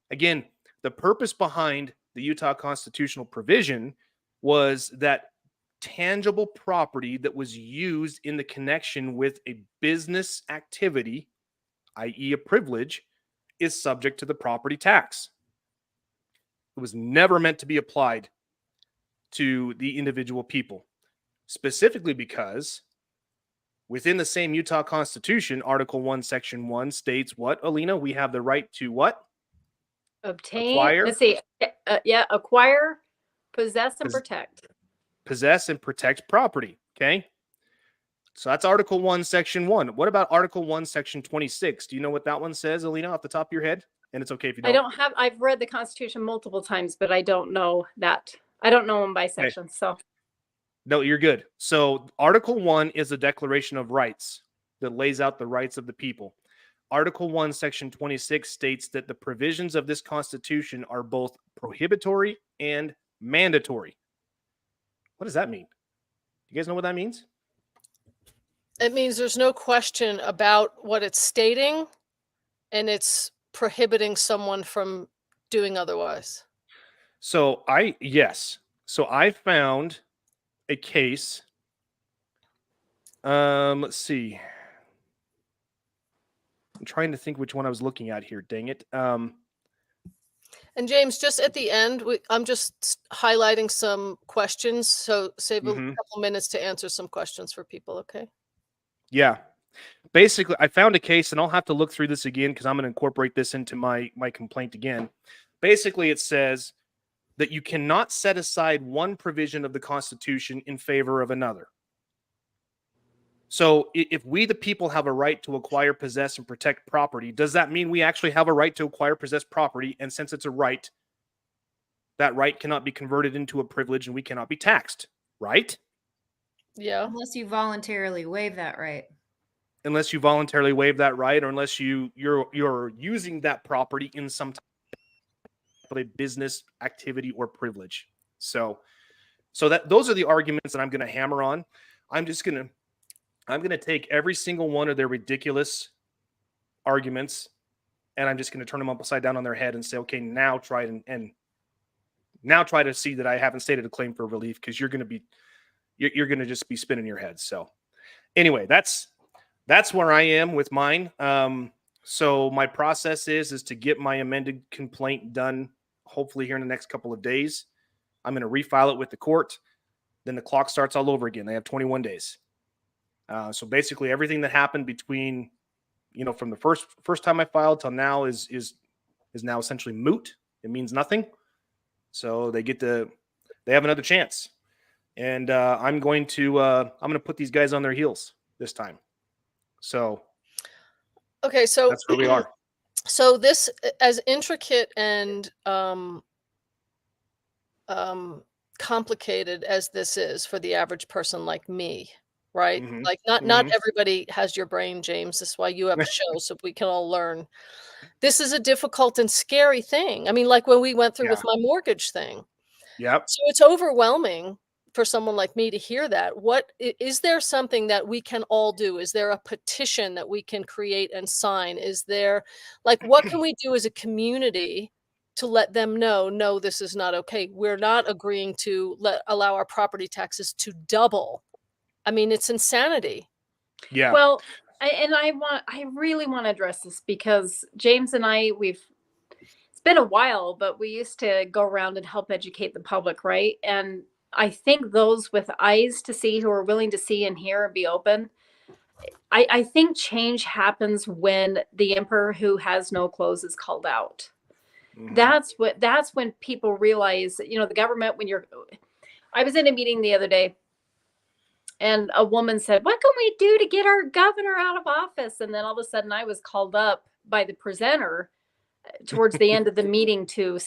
Again, the purpose behind the Utah constitutional provision was that tangible property that was used in the connection with a business activity, i.e. a privilege, is subject to the property tax. It was never meant to be applied to the individual people, specifically because within the same Utah Constitution, Article 1, Section 1 states what, Alina? We have the right to what? Obtain, acquire, let's see, acquire, possess, and protect. Possess and protect property, okay? So that's Article 1, Section 1. What about Article 1, Section 26? Do you know what that one says, Alina, off the top of your head? And it's okay if you don't. I've read the Constitution multiple times, but I don't know that. I don't know them by section, so. No, you're good. So Article 1 is a declaration of rights that lays out the rights of the people. Article 1, Section 26 states that the provisions of this Constitution are both prohibitory and mandatory. What does that mean? You guys know what that means? It means there's no question about what it's stating, and it's prohibiting someone from doing otherwise. So I found a case. Let's see. I'm trying to think which one I was looking at here. Dang it. And James, just at the end, I'm just highlighting some questions. So save a couple minutes to answer some questions for people. Okay. Yeah. Basically, I found a case, and I'll have to look through this again because I'm going to incorporate this into my complaint again. Basically, it says that you cannot set aside one provision of the Constitution in favor of another. So if we, the people, have a right to acquire, possess, and protect property, does that mean we actually have a right to acquire, possess property? And since it's a right, that right cannot be converted into a privilege and we cannot be taxed, right? Yeah. Unless you voluntarily waive that right. Unless you voluntarily waive that right, or unless you're using that property in some type of a business activity or privilege. So that those are the arguments that I'm going to hammer on. I'm going to take every single one of their ridiculous arguments, and I'm just going to turn them upside down on their head and say, okay, now try it and now try to see that I haven't stated a claim for relief, because you're going to just be spinning your head. So anyway, that's where I am with mine. So my process is to get my amended complaint done, hopefully here in the next couple of days. I'm going to refile it with the court. Then the clock starts all over again. They have 21 days. So basically everything that happened between, from the first time I filed till now is now essentially moot. It means nothing. So they have another chance. And I'm going to put these guys on their heels this time. So okay, so that's where we are. So this, as intricate and complicated as this is for the average person like me, right? Mm-hmm. Like not everybody has your brain, James. This is why you have a show, so we can all learn. This is a difficult and scary thing. I mean, like when we went through with my mortgage thing. Yep. So it's overwhelming for someone like me to hear that. What is there something that we can all do? Is there a petition that we can create and sign? Is there, like, what can we do as a community to let them know, no, this is not okay. We're not agreeing to allow our property taxes to double. I mean, it's insanity. Yeah. Well, I really want to address this because James and I, it's been a while, but we used to go around and help educate the public, right? And I think those with eyes to see, who are willing to see and hear and be open, I think change happens when the emperor who has no clothes is called out. Mm-hmm. That's when people realize, the government, I was in a meeting the other day and a woman said, what can we do to get our governor out of office? And then all of a sudden I was called up by the presenter towards the end of the meeting to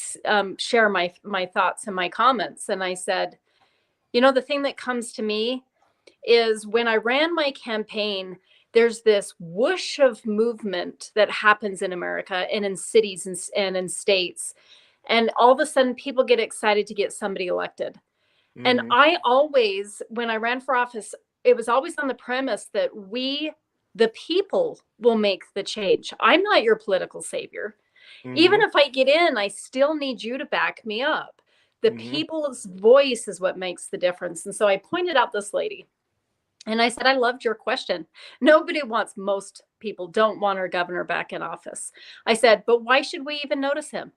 share my thoughts and my comments. And I said, the thing that comes to me is when I ran my campaign, there's this whoosh of movement that happens in America and in cities and in states. And all of a sudden people get excited to get somebody elected. Mm-hmm. And I always, when I ran for office, it was always on the premise that we, the people, will make the change. I'm not your political savior. Mm-hmm. Even if I get in, I still need you to back me up. The mm-hmm. people's voice is what makes the difference. And so I pointed out this lady and I said, I loved your question. Most people don't want our governor back in office. I said, but why should we even notice him?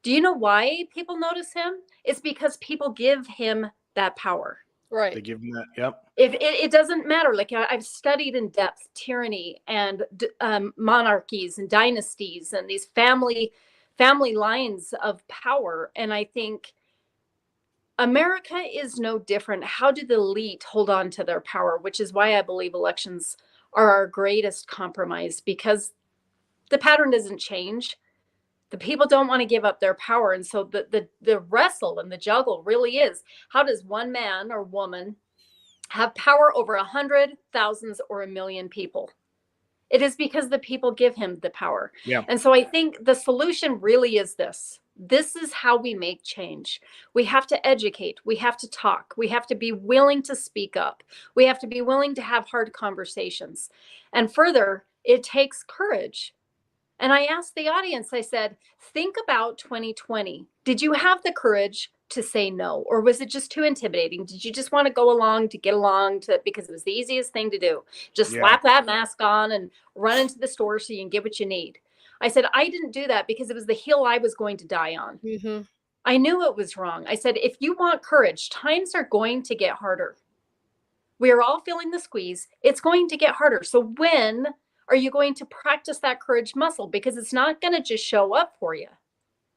Do you know why people notice him? It's because people give him that power. Right. They give him that. Yep. If it doesn't matter. Like I've studied in depth tyranny and monarchies and dynasties and these family lines of power. And I think America is no different. How do the elite hold on to their power? Which is why I believe elections are our greatest compromise, because the pattern doesn't change. The people don't want to give up their power. And so the wrestle and the juggle really is, how does one man or woman have power over 100, thousands, or 1 million people? It is because the people give him the power. Yeah. And so I think the solution really is this. This is how we make change. We have to educate. We have to talk. We have to be willing to speak up. We have to be willing to have hard conversations. And further, it takes courage. And I asked the audience, I said, think about 2020. Did you have the courage to say no? Or was it just too intimidating? Did you just want to go along to get along to, because it was the easiest thing to do? Just slap that mask on and run into the store so you can get what you need. I said, I didn't do that because it was the hill I was going to die on. Mm-hmm. I knew it was wrong. I said, if you want courage, times are going to get harder. We are all feeling the squeeze. It's going to get harder. So when are you going to practice that courage muscle? Because it's not going to just show up for you.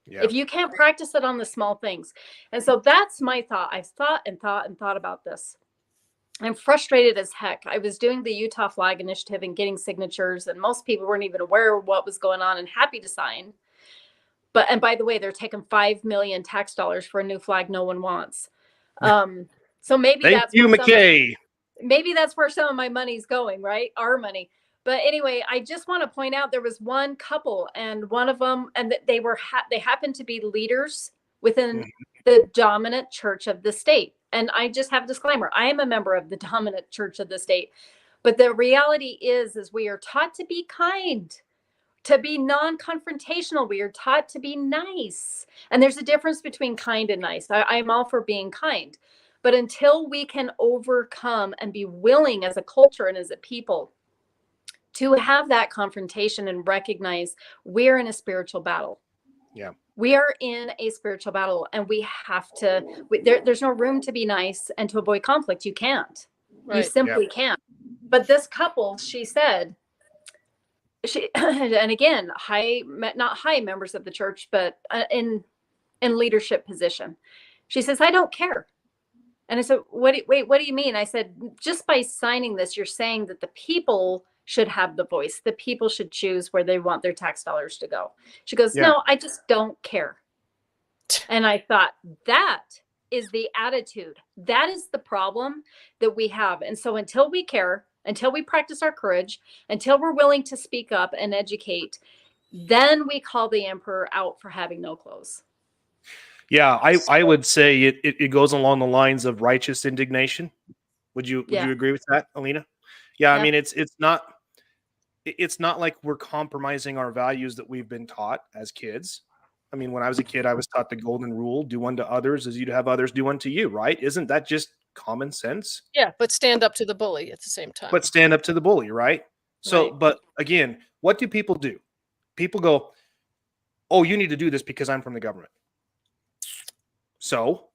Yeah. If you can't practice it on the small things. And so that's my thought. I've thought and thought and thought about this. I'm frustrated as heck. I was doing the Utah Flag Initiative and getting signatures, and most people weren't even aware of what was going on and happy to sign. But, and by the way, they're taking $5 million tax dollars for a new flag no one wants. So maybe Thank you, McKay. Maybe that's where some of my money's going, right? Our money. But anyway, I just want to point out there was one couple, and one of them, and they were they happened to be leaders within the dominant church of the state. And I just have a disclaimer: I am a member of the dominant church of the state. But the reality is we are taught to be kind, to be non-confrontational. We are taught to be nice, and there's a difference between kind and nice. I'm all for being kind, but until we can overcome and be willing as a culture and as a people to have that confrontation and recognize we're in a spiritual battle. Yeah. We are in a spiritual battle, and we have to, there's no room to be nice and to avoid conflict. You can't. Right. You simply can't. But this couple, she said, and again, not high members of the church, but in leadership position. She says, I don't care. And I said, what do you mean? I said, just by signing this, you're saying that the people should have the voice. The people should choose where they want their tax dollars to go. She goes, no, I just don't care. And I thought, that is the attitude. That is the problem that we have. And so until we care, until we practice our courage, until we're willing to speak up and educate, then we call the emperor out for having no clothes. Yeah, I would say it goes along the lines of righteous indignation. Would you agree with that, Alina? Yeah, I mean, it's not like we're compromising our values that we've been taught as kids. I mean, when I was a kid, I was taught the golden rule: do unto others as you'd have others do unto you, right? Isn't that just common sense? Yeah, but stand up to the bully at the same time. But stand up to the bully, right? So, but again, what do? People go, oh, you need to do this because I'm from the government. So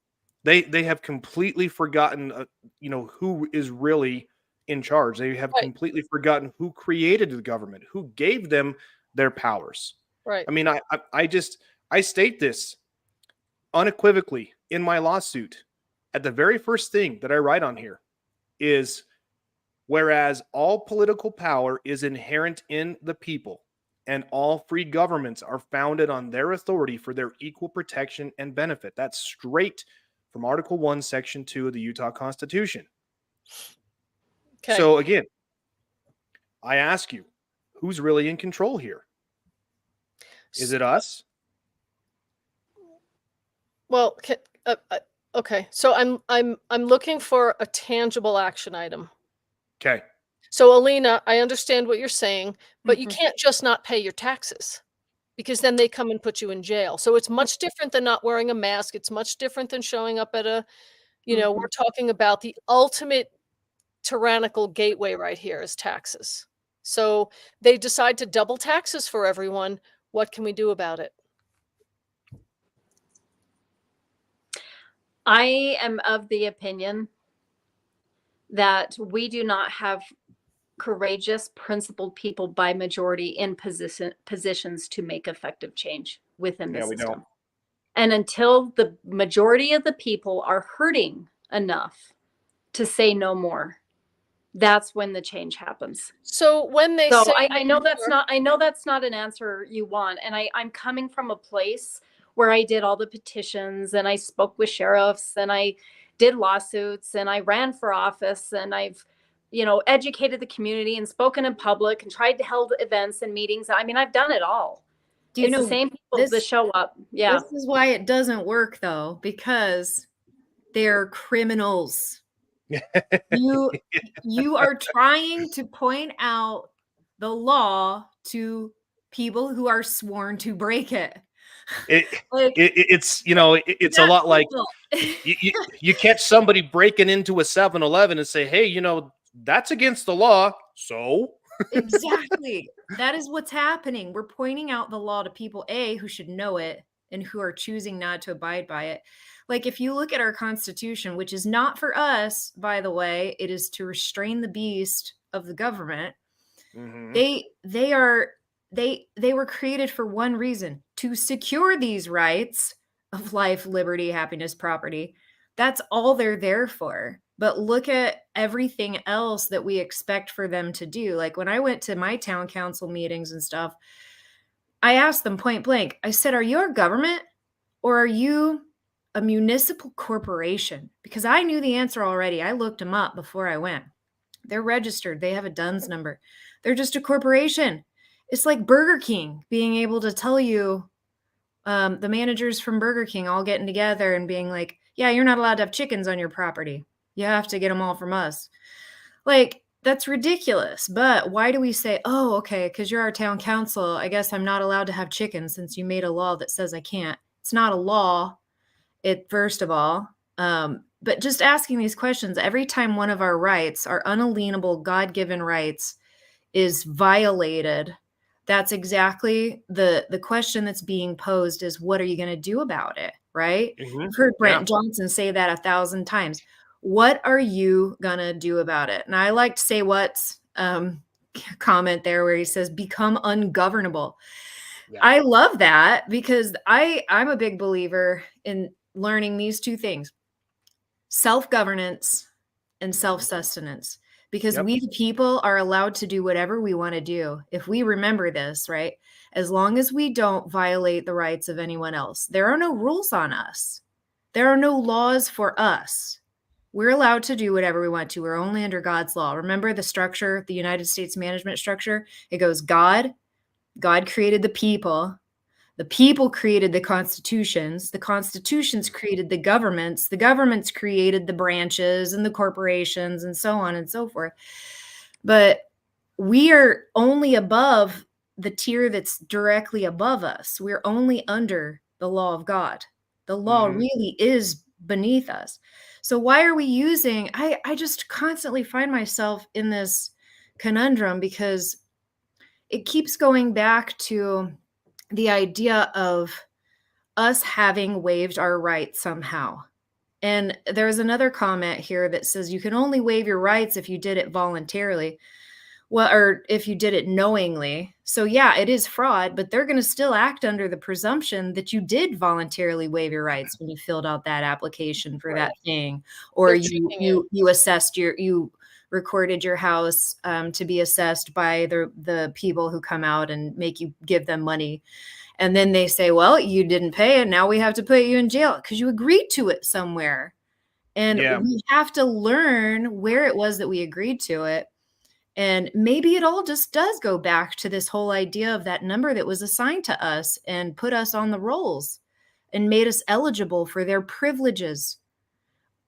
they have completely forgotten, who is really in charge. They have completely forgotten who created the government, who gave them their powers. Right. I mean, I state this unequivocally in my lawsuit. At the very first thing that I write on here is, whereas all political power is inherent in the people, and all free governments are founded on their authority for their equal protection and benefit. That's straight from Article 1, Section 2 of the Utah Constitution. Okay. So again, I ask you, who's really in control here? Is it us? Well, okay. So I'm looking for a tangible action item. Okay. So Alina, I understand what you're saying, but you can't just not pay your taxes, because then they come and put you in jail. So it's much different than not wearing a mask. It's much different than showing up at a, we're talking about the ultimate tyrannical gateway right here is taxes. So they decide to double taxes for everyone. What can we do about it? I am of the opinion that we do not have courageous, principled people by majority in positions to make effective change within the system. We don't. And until the majority of the people are hurting enough to say no more, that's when the change happens. So when they say, I know that's not an answer you want. And I'm coming from a place where I did all the petitions, and I spoke with sheriffs, and I did lawsuits, and I ran for office, and I've educated the community and spoken in public and tried to hold events and meetings. I mean, I've done it all. Do you It's the know same people this? that show up. Yeah. This is why it doesn't work, though, because they're criminals. You are trying to point out the law to people who are sworn to break it. It's it's a lot like you catch somebody breaking into a 7-Eleven and say, hey, that's against the law. So exactly. That is what's happening. We're pointing out the law to people, A, who should know it and who are choosing not to abide by it. Like if you look at our Constitution, which is not for us, by the way, it is to restrain the beast of the government. Mm-hmm. They were created for one reason, to secure these rights of life, liberty, happiness, property. That's all they're there for. But look at everything else that we expect for them to do. Like when I went to my town council meetings and stuff, I asked them point blank, I said, are you a government or are you a municipal corporation? Because I knew the answer already. I looked them up before I went. They're registered. They have a DUNS number. They're just a corporation. It's like Burger King being able to tell you, the managers from Burger King all getting together and being like, yeah, you're not allowed to have chickens on your property. You have to get them all from us. Like, that's ridiculous. But why do we say, oh, okay, because you're our town council, I guess I'm not allowed to have chickens since you made a law that says I can't. It's not a law, first of all. But just asking these questions, every time one of our rights, our unalienable God-given rights, is violated, that's exactly the question that's being posed is, what are you going to do about it? Right? Mm-hmm. I've heard Brent Johnson say that 1,000 times. What are you going to do about it? And I like to say what's comment there where he says, become ungovernable. Yeah. I love that because I'm a big believer in learning these two things, self-governance and self-sustenance. Because we, the people, are allowed to do whatever we want to do. If we remember this, right? As long as we don't violate the rights of anyone else. There are no rules on us. There are no laws for us. We're allowed to do whatever we want to. We're only under God's law. Remember the structure, the United States management structure? It goes God created the people. The people created the constitutions created the governments created the branches and the corporations and so on and so forth. But we are only above the tier that's directly above us. We're only under the law of God. The law really is beneath us. So why are we using, I just constantly find myself in this conundrum because it keeps going back to the idea of us having waived our rights somehow. And there's another comment here that says you can only waive your rights if you did it voluntarily. Well, or if you did it knowingly. So yeah, it is fraud, but they're going to still act under the presumption that you did voluntarily waive your rights when you filled out that application for that thing, or you assessed you recorded your house to be assessed by the people who come out and make you give them money. And then they say, well, you didn't pay it. Now we have to put you in jail because you agreed to it somewhere. And we have to learn where it was that we agreed to it. And maybe it all just does go back to this whole idea of that number that was assigned to us and put us on the rolls and made us eligible for their privileges.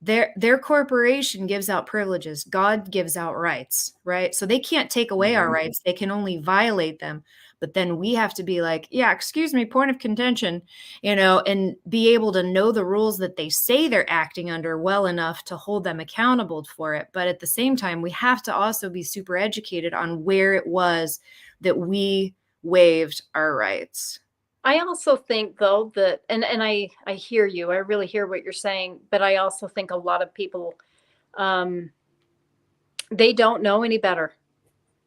Their corporation gives out privileges. God gives out rights, right? So they can't take away our rights. They can only violate them. But then we have to be like, yeah, excuse me, point of contention, and be able to know the rules that they say they're acting under well enough to hold them accountable for it. But at the same time, we have to also be super educated on where it was that we waived our rights. I also think, though, that, and I hear you, I really hear what you're saying, but I also think a lot of people, they don't know any better.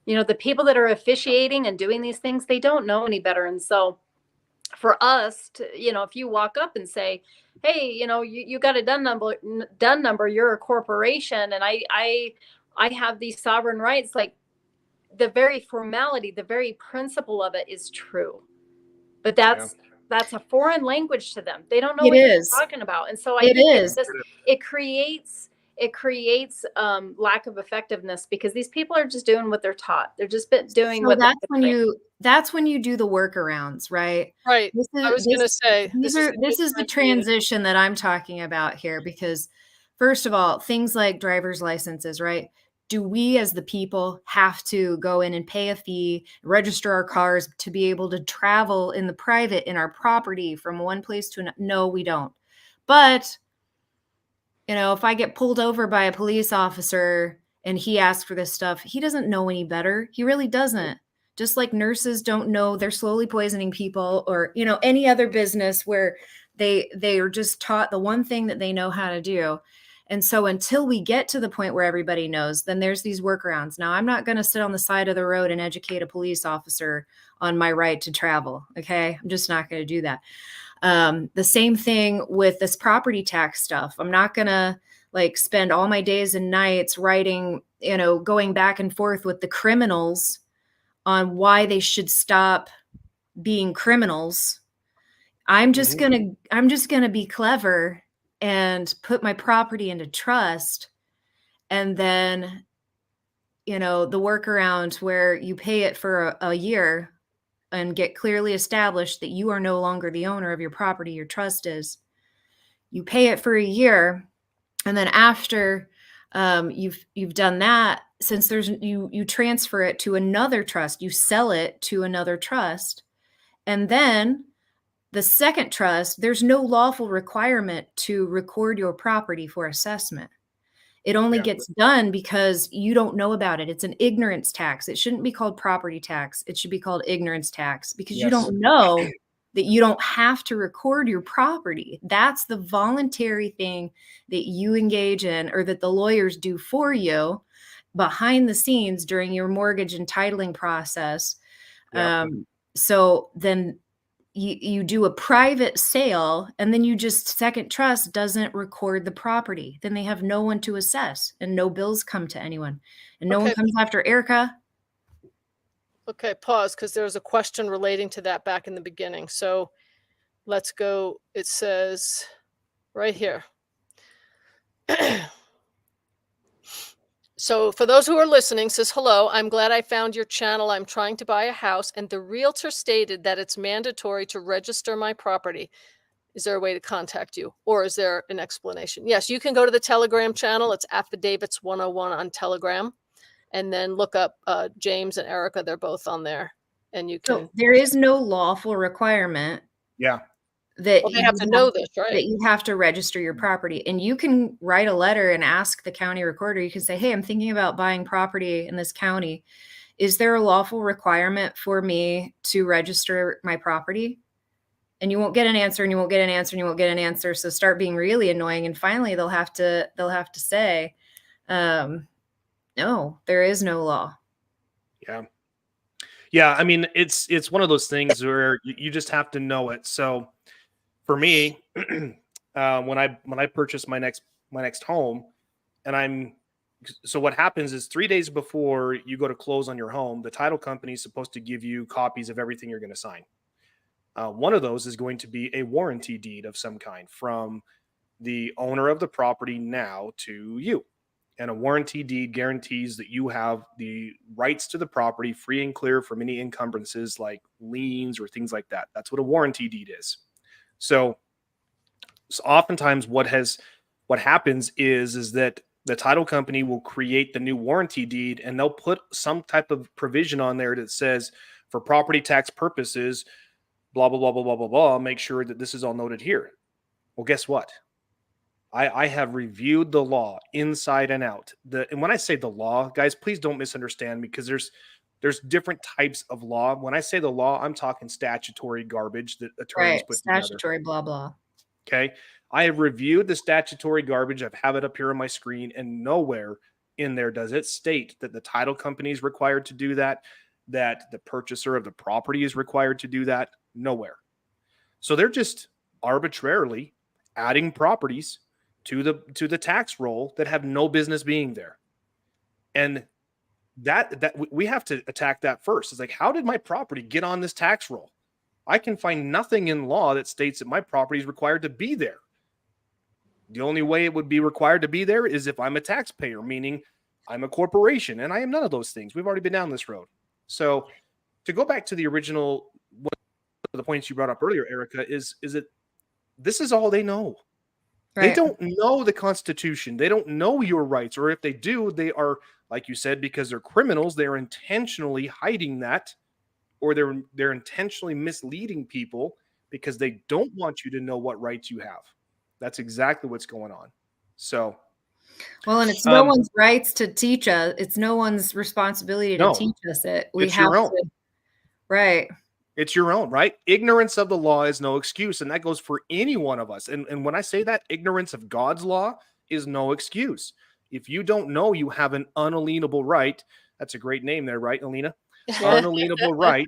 The people that are officiating and doing these things, they don't know any better. And so for us to, if you walk up and say, hey, you got a DUN number, you're a corporation, and I have these sovereign rights, like the very formality, the very principle of it is true. But that's a foreign language to them. They don't know what you're talking about. And so I think it creates it creates lack of effectiveness because these people are just doing what they're taught. They're just doing So what that's when you do the workarounds, right? Right. I was going to say, this is the transition that I'm talking about here, because first of all, things like driver's licenses, right? Do we as the people have to go in and pay a fee, register our cars to be able to travel in the private in our property from one place to another? No, we don't. But, if I get pulled over by a police officer and he asks for this stuff, he doesn't know any better. He really doesn't. Just like nurses don't know they're slowly poisoning people, or, any other business where they are just taught the one thing that they know how to do. And so until we get to the point where everybody knows, then there's these workarounds. Now, I'm not going to sit on the side of the road and educate a police officer on my right to travel. Okay. I'm just not going to do that. The same thing with this property tax stuff. I'm not going to spend all my days and nights writing, going back and forth with the criminals on why they should stop being criminals. I'm just going to be clever and put my property into trust. And then, the workaround where you pay it for a year and get clearly established that you are no longer the owner of your property, your trust is. You pay it for a year, and then after you've done that, since you transfer it to another trust, you sell it to another trust, and then the second trust, there's no lawful requirement to record your property for assessment. It only gets done because you don't know about it. It's an ignorance tax. It shouldn't be called property tax. It should be called ignorance tax, because you don't know that you don't have to record your property. That's the voluntary thing that you engage in, or that the lawyers do for you behind the scenes during your mortgage entitling process. So then you do a private sale, and then second trust doesn't record the property. Then they have no one to assess, and no bills come to anyone, and no one comes after Erica. Okay, pause, because there was a question relating to that back in the beginning. So let's go. It says right here. So for those who are listening, says, hello, I'm glad I found your channel. I'm trying to buy a house, and the realtor stated that it's mandatory to register my property. Is there a way to contact you, or is there an explanation? Yes, you can go to the Telegram channel. It's Affidavits 101 on Telegram, and then look up James and Erica. They're both on there, and you can. So there is no lawful requirement. Yeah. That they have to know this, right? That you have to register your property, and you can write a letter and ask the county recorder. You can say, hey, I'm thinking about buying property in this county. Is there a lawful requirement for me to register my property? And you won't get an answer, and you won't get an answer, and you won't get an answer. So start being really annoying. And finally they'll have to say, no, there is no law. Yeah. Yeah. I mean, it's one of those things where you just have to know it. So for me, when I purchased my next home, and so what happens is 3 days before you go to close on your home, the title company is supposed to give you copies of everything you're going to sign. One of those is going to be a warranty deed of some kind from the owner of the property now to you. And a warranty deed guarantees that you have the rights to the property free and clear from any encumbrances like liens or things like that. That's what a warranty deed is. So oftentimes what happens is that the title company will create the new warranty deed, and they'll put some type of provision on there that says, for property tax purposes, blah, blah, blah, blah, blah, blah, blah, make sure that this is all noted here. Well, guess what? I have reviewed the law inside and out. And when I say the law, guys, please don't misunderstand me, because there's different types of law. When I say the law, I'm talking statutory garbage that attorneys put together. Statutory blah, blah. Okay. I have reviewed the statutory garbage. I have it up here on my screen, and nowhere in there does it state that the title company is required to do that the purchaser of the property is required to do that. Nowhere. So they're just arbitrarily adding properties to the tax roll that have no business being there. And that we have to attack that first. It's like, how did my property get on this tax roll? I can find nothing in law that states that my property is required to be there. The only way it would be required to be there is if I'm a taxpayer, meaning I'm a corporation, and I am none of those things. We've already been down this road. So to go back to the original, one of the points you brought up earlier, Erica, is that this is all they know. Right. They don't know the Constitution. They don't know your rights. Or if they do, they are, like you said, because they're criminals, they're intentionally hiding that, or they're intentionally misleading people because they don't want you to know what rights you have. That's exactly what's going on. So, well, and it's no one's rights to teach us. It's no one's responsibility to teach us it. We have your own. Right. It's your own, right? Ignorance of the law is no excuse. And that goes for any one of us. And when I say that, ignorance of God's law is no excuse. If you don't know you have an unalienable right, that's a great name there, right, Alina? Unalienable right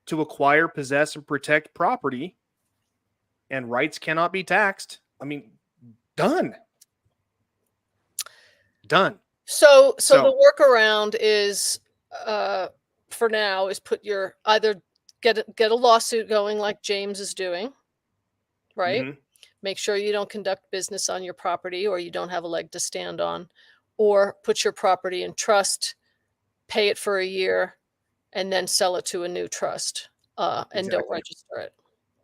to acquire, possess, and protect property, and rights cannot be taxed. I mean, done. So the workaround is, for now, is put your either get a lawsuit going like James is doing, right? Mm-hmm. Make sure you don't conduct business on your property, or you don't have a leg to stand on, or put your property in trust, pay it for a year, and then sell it to a new trust, and don't register it.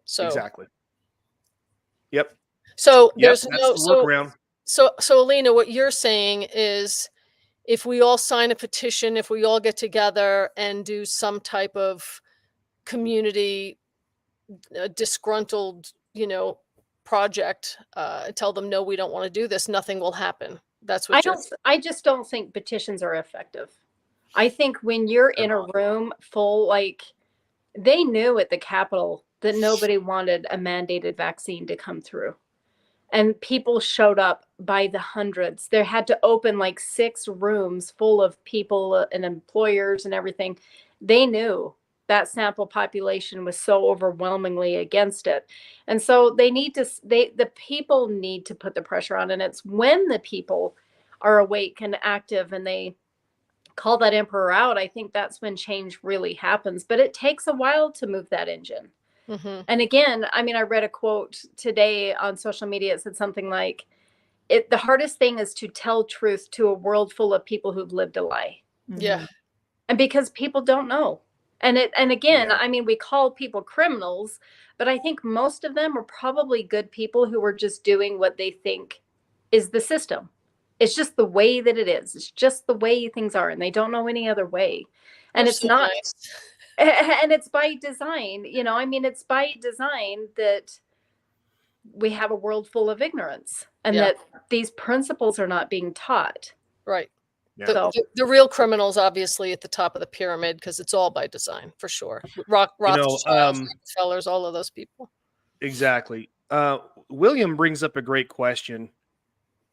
So exactly. Yep. So there's no workaround. So Alina, what you're saying is, if we all sign a petition, if we all get together and do some type of community disgruntled, project, tell them, no, we don't want to do this, nothing will happen. That's what I just don't think petitions are effective. I think when you're in a room full, like they knew at the Capitol that nobody wanted a mandated vaccine to come through. And people showed up by the hundreds. They had to open like 6 rooms full of people and employers and everything. They knew that sample population was so overwhelmingly against it. And so the people need to put the pressure on. And it's when the people are awake and active and they call that emperor out, I think that's when change really happens. But it takes a while to move that engine. Mm-hmm. And again, I mean, I read a quote today on social media. It said something like, the hardest thing is to tell truth to a world full of people who've lived a lie. Yeah. And because people don't know. And again, I mean, we call people criminals, but I think most of them are probably good people who are just doing what they think is the system. It's just the way that it is. It's just the way things are. And they don't know any other way. And it's not. Nice. And it's by design, I mean, it's by design that we have a world full of ignorance and that these principles are not being taught. Right. Yeah. The real criminals, obviously, at the top of the pyramid, because it's all by design, for sure. Rothschilds, Rockefellers, all of those people. Exactly. William brings up a great question.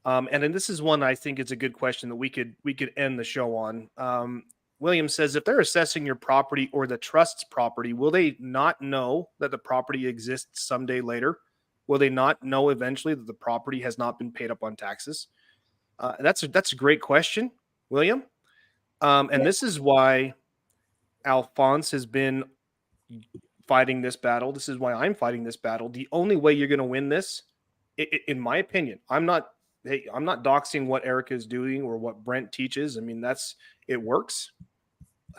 And then this is one I think it's a good question that we could end the show on. William says, if they're assessing your property or the trust's property, will they not know that the property exists someday later? Will they not know eventually that the property has not been paid up on taxes? That's a great question, William. And this is why Alphonse has been fighting this battle. This is why I'm fighting this battle. The only way you're going to win this, in my opinion, I'm not doxing what Erica is doing or what Brent teaches. I mean, it works.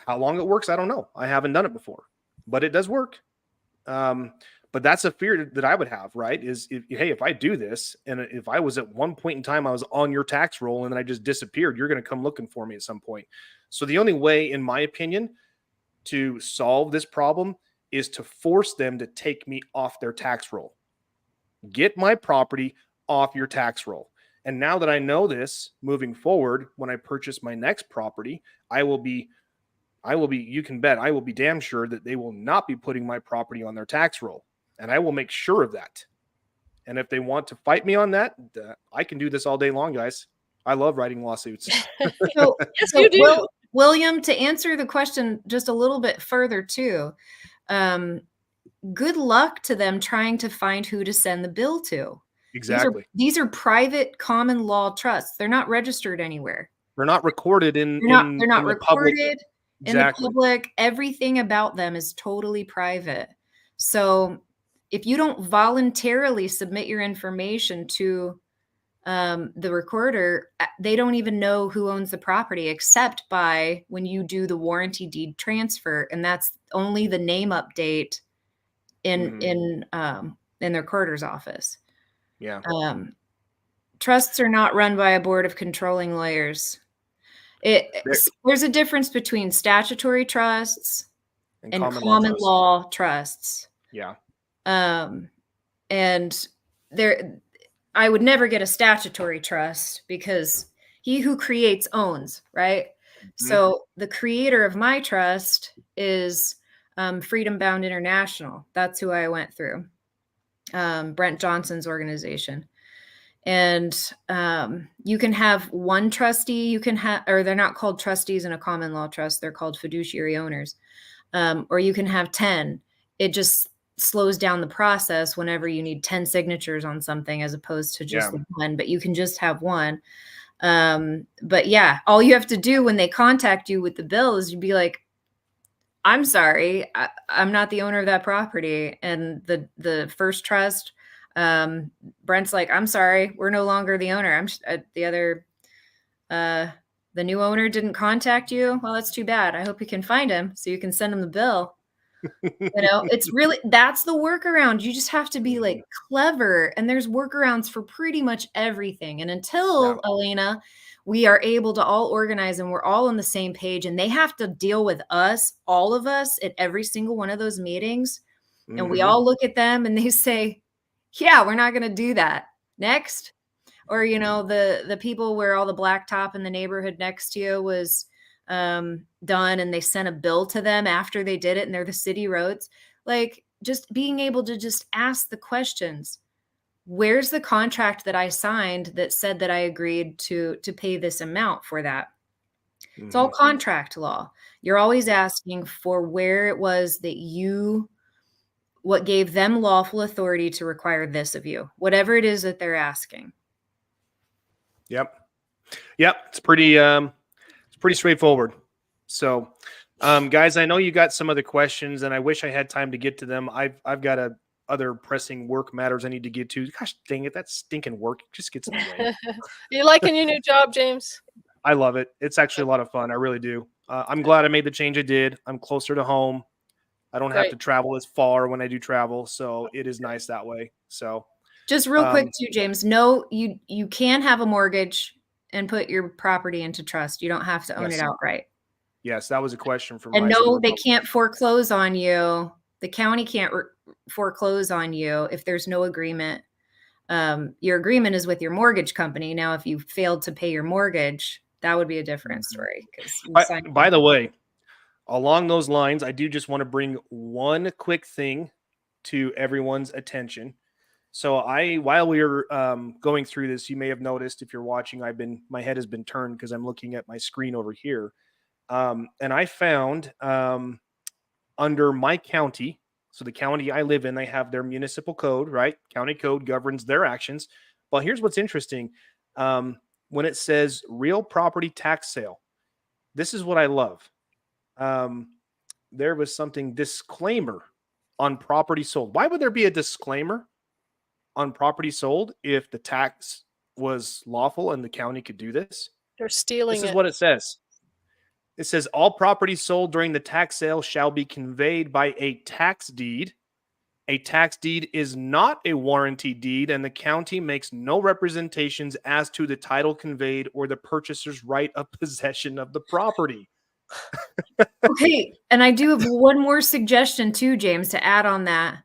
How long it works, I don't know. I haven't done it before, but it does work. But that's a fear that I would have, right? Is if I do this, and if I was at one point in time, I was on your tax roll and then I just disappeared, you're going to come looking for me at some point. So the only way, in my opinion, to solve this problem is to force them to take me off their tax roll. Get my property off your tax roll. And now that I know this, moving forward, when I purchase my next property, I will be, you can bet, I will be damn sure that they will not be putting my property on their tax roll. And I will make sure of that. And if they want to fight me on that, I can do this all day long, guys. I love writing lawsuits. So you do. William, to answer the question just a little bit further too, good luck to them trying to find who to send the bill to. Exactly. These are private common law trusts. They're not registered anywhere. They're not recorded in. They're not recorded in the public. Everything about them is totally private. So if you don't voluntarily submit your information to the recorder, they don't even know who owns the property except by when you do the warranty deed transfer, and that's only the name update in the recorder's office. Yeah. Trusts are not run by a board of controlling lawyers. There's a difference between statutory trusts and common law trusts. Yeah. And I would never get a statutory trust because he who creates owns, right? So the creator of my trust is Freedom Bound International. That's who I went through. Brent Johnson's organization. And you can have one trustee, you can have, or they're not called trustees in a common law trust, they're called fiduciary owners. Or you can have 10. It just slows down the process whenever you need 10 signatures on something as opposed to just one, but you can just have one. But yeah, all you have to do when they contact you with the bill is you'd be like, I'm sorry, I'm not the owner of that property. And the first trust, Brent's like, I'm sorry, we're no longer the owner. The new owner didn't contact you. Well, that's too bad. I hope you can find him so you can send him the bill. It's really, that's the workaround. You just have to be like clever, and there's workarounds for pretty much everything. And until ALINA, we are able to all organize and we're all on the same page, and they have to deal with us, all of us, at every single one of those meetings. And we all look at them and they say, yeah, we're not going to do that. Next. Or, the people where all the blacktop in the neighborhood next to you was done, and they sent a bill to them after they did it, and they're the city roads. Like, just being able to just ask the questions. Where's the contract that I signed that said that I agreed to pay this amount for that? It's all contract law. You're always asking for where it was that what gave them lawful authority to require this of you, whatever it is that they're asking. Yep. It's pretty straightforward. So, guys, I know you got some other questions, and I wish I had time to get to them. I've got other pressing work matters I need to get to. Gosh dang it, that stinking work just gets in the way. You liking your new job, James? I love it. It's actually a lot of fun. I really do. I'm glad I made the change I did. I'm closer to home. I don't have to travel as far when I do travel, so it is nice that way. So, just real quick too, James. No, you can have a mortgage and put your property into trust. You don't have to own it outright. Yes, that was a question from. And no, they can't foreclose on you. The county can't foreclose on you if there's no agreement. Your agreement is with your mortgage company. Now, if you failed to pay your mortgage, that would be a different story. By the way, along those lines, I do just want to bring one quick thing to everyone's attention. So while we were going through this, you may have noticed, if you're watching, my head has been turned because I'm looking at my screen over here. And I found under my county, so the county I live in, they have their municipal code, right? County code governs their actions. But here's what's interesting. When it says real property tax sale, this is what I love. There was something disclaimer on property sold. Why would there be a disclaimer on property sold if the tax was lawful and the county could do this? They're stealing it. This is what it says. It says all property sold during the tax sale shall be conveyed by a tax deed. A tax deed is not a warranty deed, and the county makes no representations as to the title conveyed or the purchaser's right of possession of the property. Okay, and I do have one more suggestion too, James, to add on that.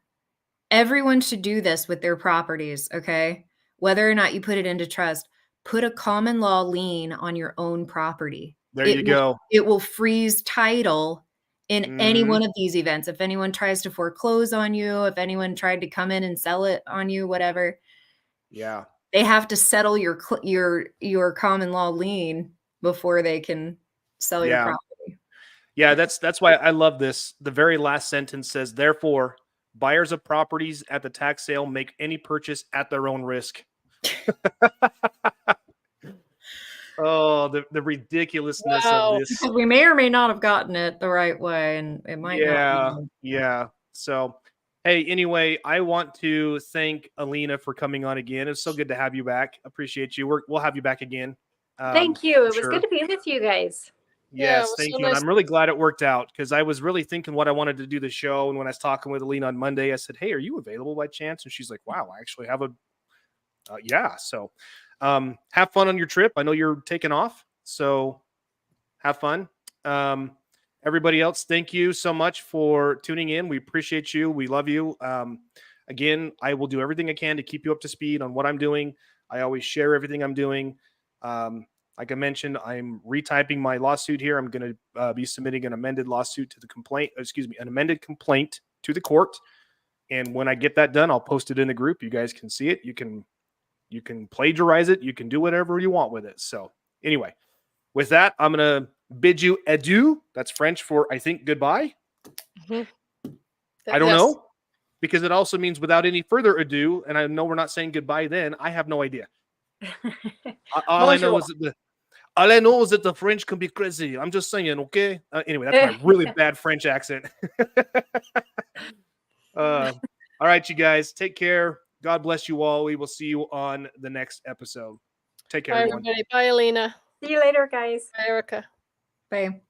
Everyone should do this with their properties, okay? Whether or not you put it into trust, put a common law lien on your own property. There you go. It will freeze title in any one of these events. If anyone tries to foreclose on you, if anyone tried to come in and sell it on you, whatever. Yeah. They have to settle your common law lien before they can sell your property. Yeah, that's why I love this. The very last sentence says, therefore, buyers of properties at the tax sale make any purchase at their own risk. Oh, the ridiculousness of this. Because we may or may not have gotten it the right way, and it might not be. Yeah. So Hey, anyway, I want to thank Alina for coming on again. It's so good to have you back. Appreciate you. We'll have you back again. Thank you. It was Sure. good to be with you guys. Yeah, it Yes, was thank so you. And nice. I'm really glad it worked out because I was really thinking what I wanted to do the show. And when I was talking with Alina on Monday, I said, "Hey, are you available by chance?" And she's like, "Wow, I actually have a yeah." So have fun on your trip. I know you're taking off, so have fun. Everybody else, thank you so much for tuning in. We appreciate you. We love you. Again, I will do everything I can to keep you up to speed on what I'm doing. I always share everything I'm doing. Like I mentioned, I'm retyping my lawsuit here. I'm going to be submitting an amended lawsuit to the complaint. Excuse me, an amended complaint to the court. And when I get that done, I'll post it in the group. You guys can see it. You can plagiarize it. You can do whatever you want with it. So anyway, with that, I'm going to bid you adieu. That's French for, I think, goodbye. Mm-hmm. I don't know, because it also means without any further ado. And I know we're not saying goodbye then. I have no idea. All I know is that the French can be crazy. I'm just saying, okay? Anyway, that's my really bad French accent. All right, you guys. Take care. God bless you all. We will see you on the next episode. Take care, Bye, everyone. everybody. Bye, Alina. See you later, guys. Bye, Erica. Bye.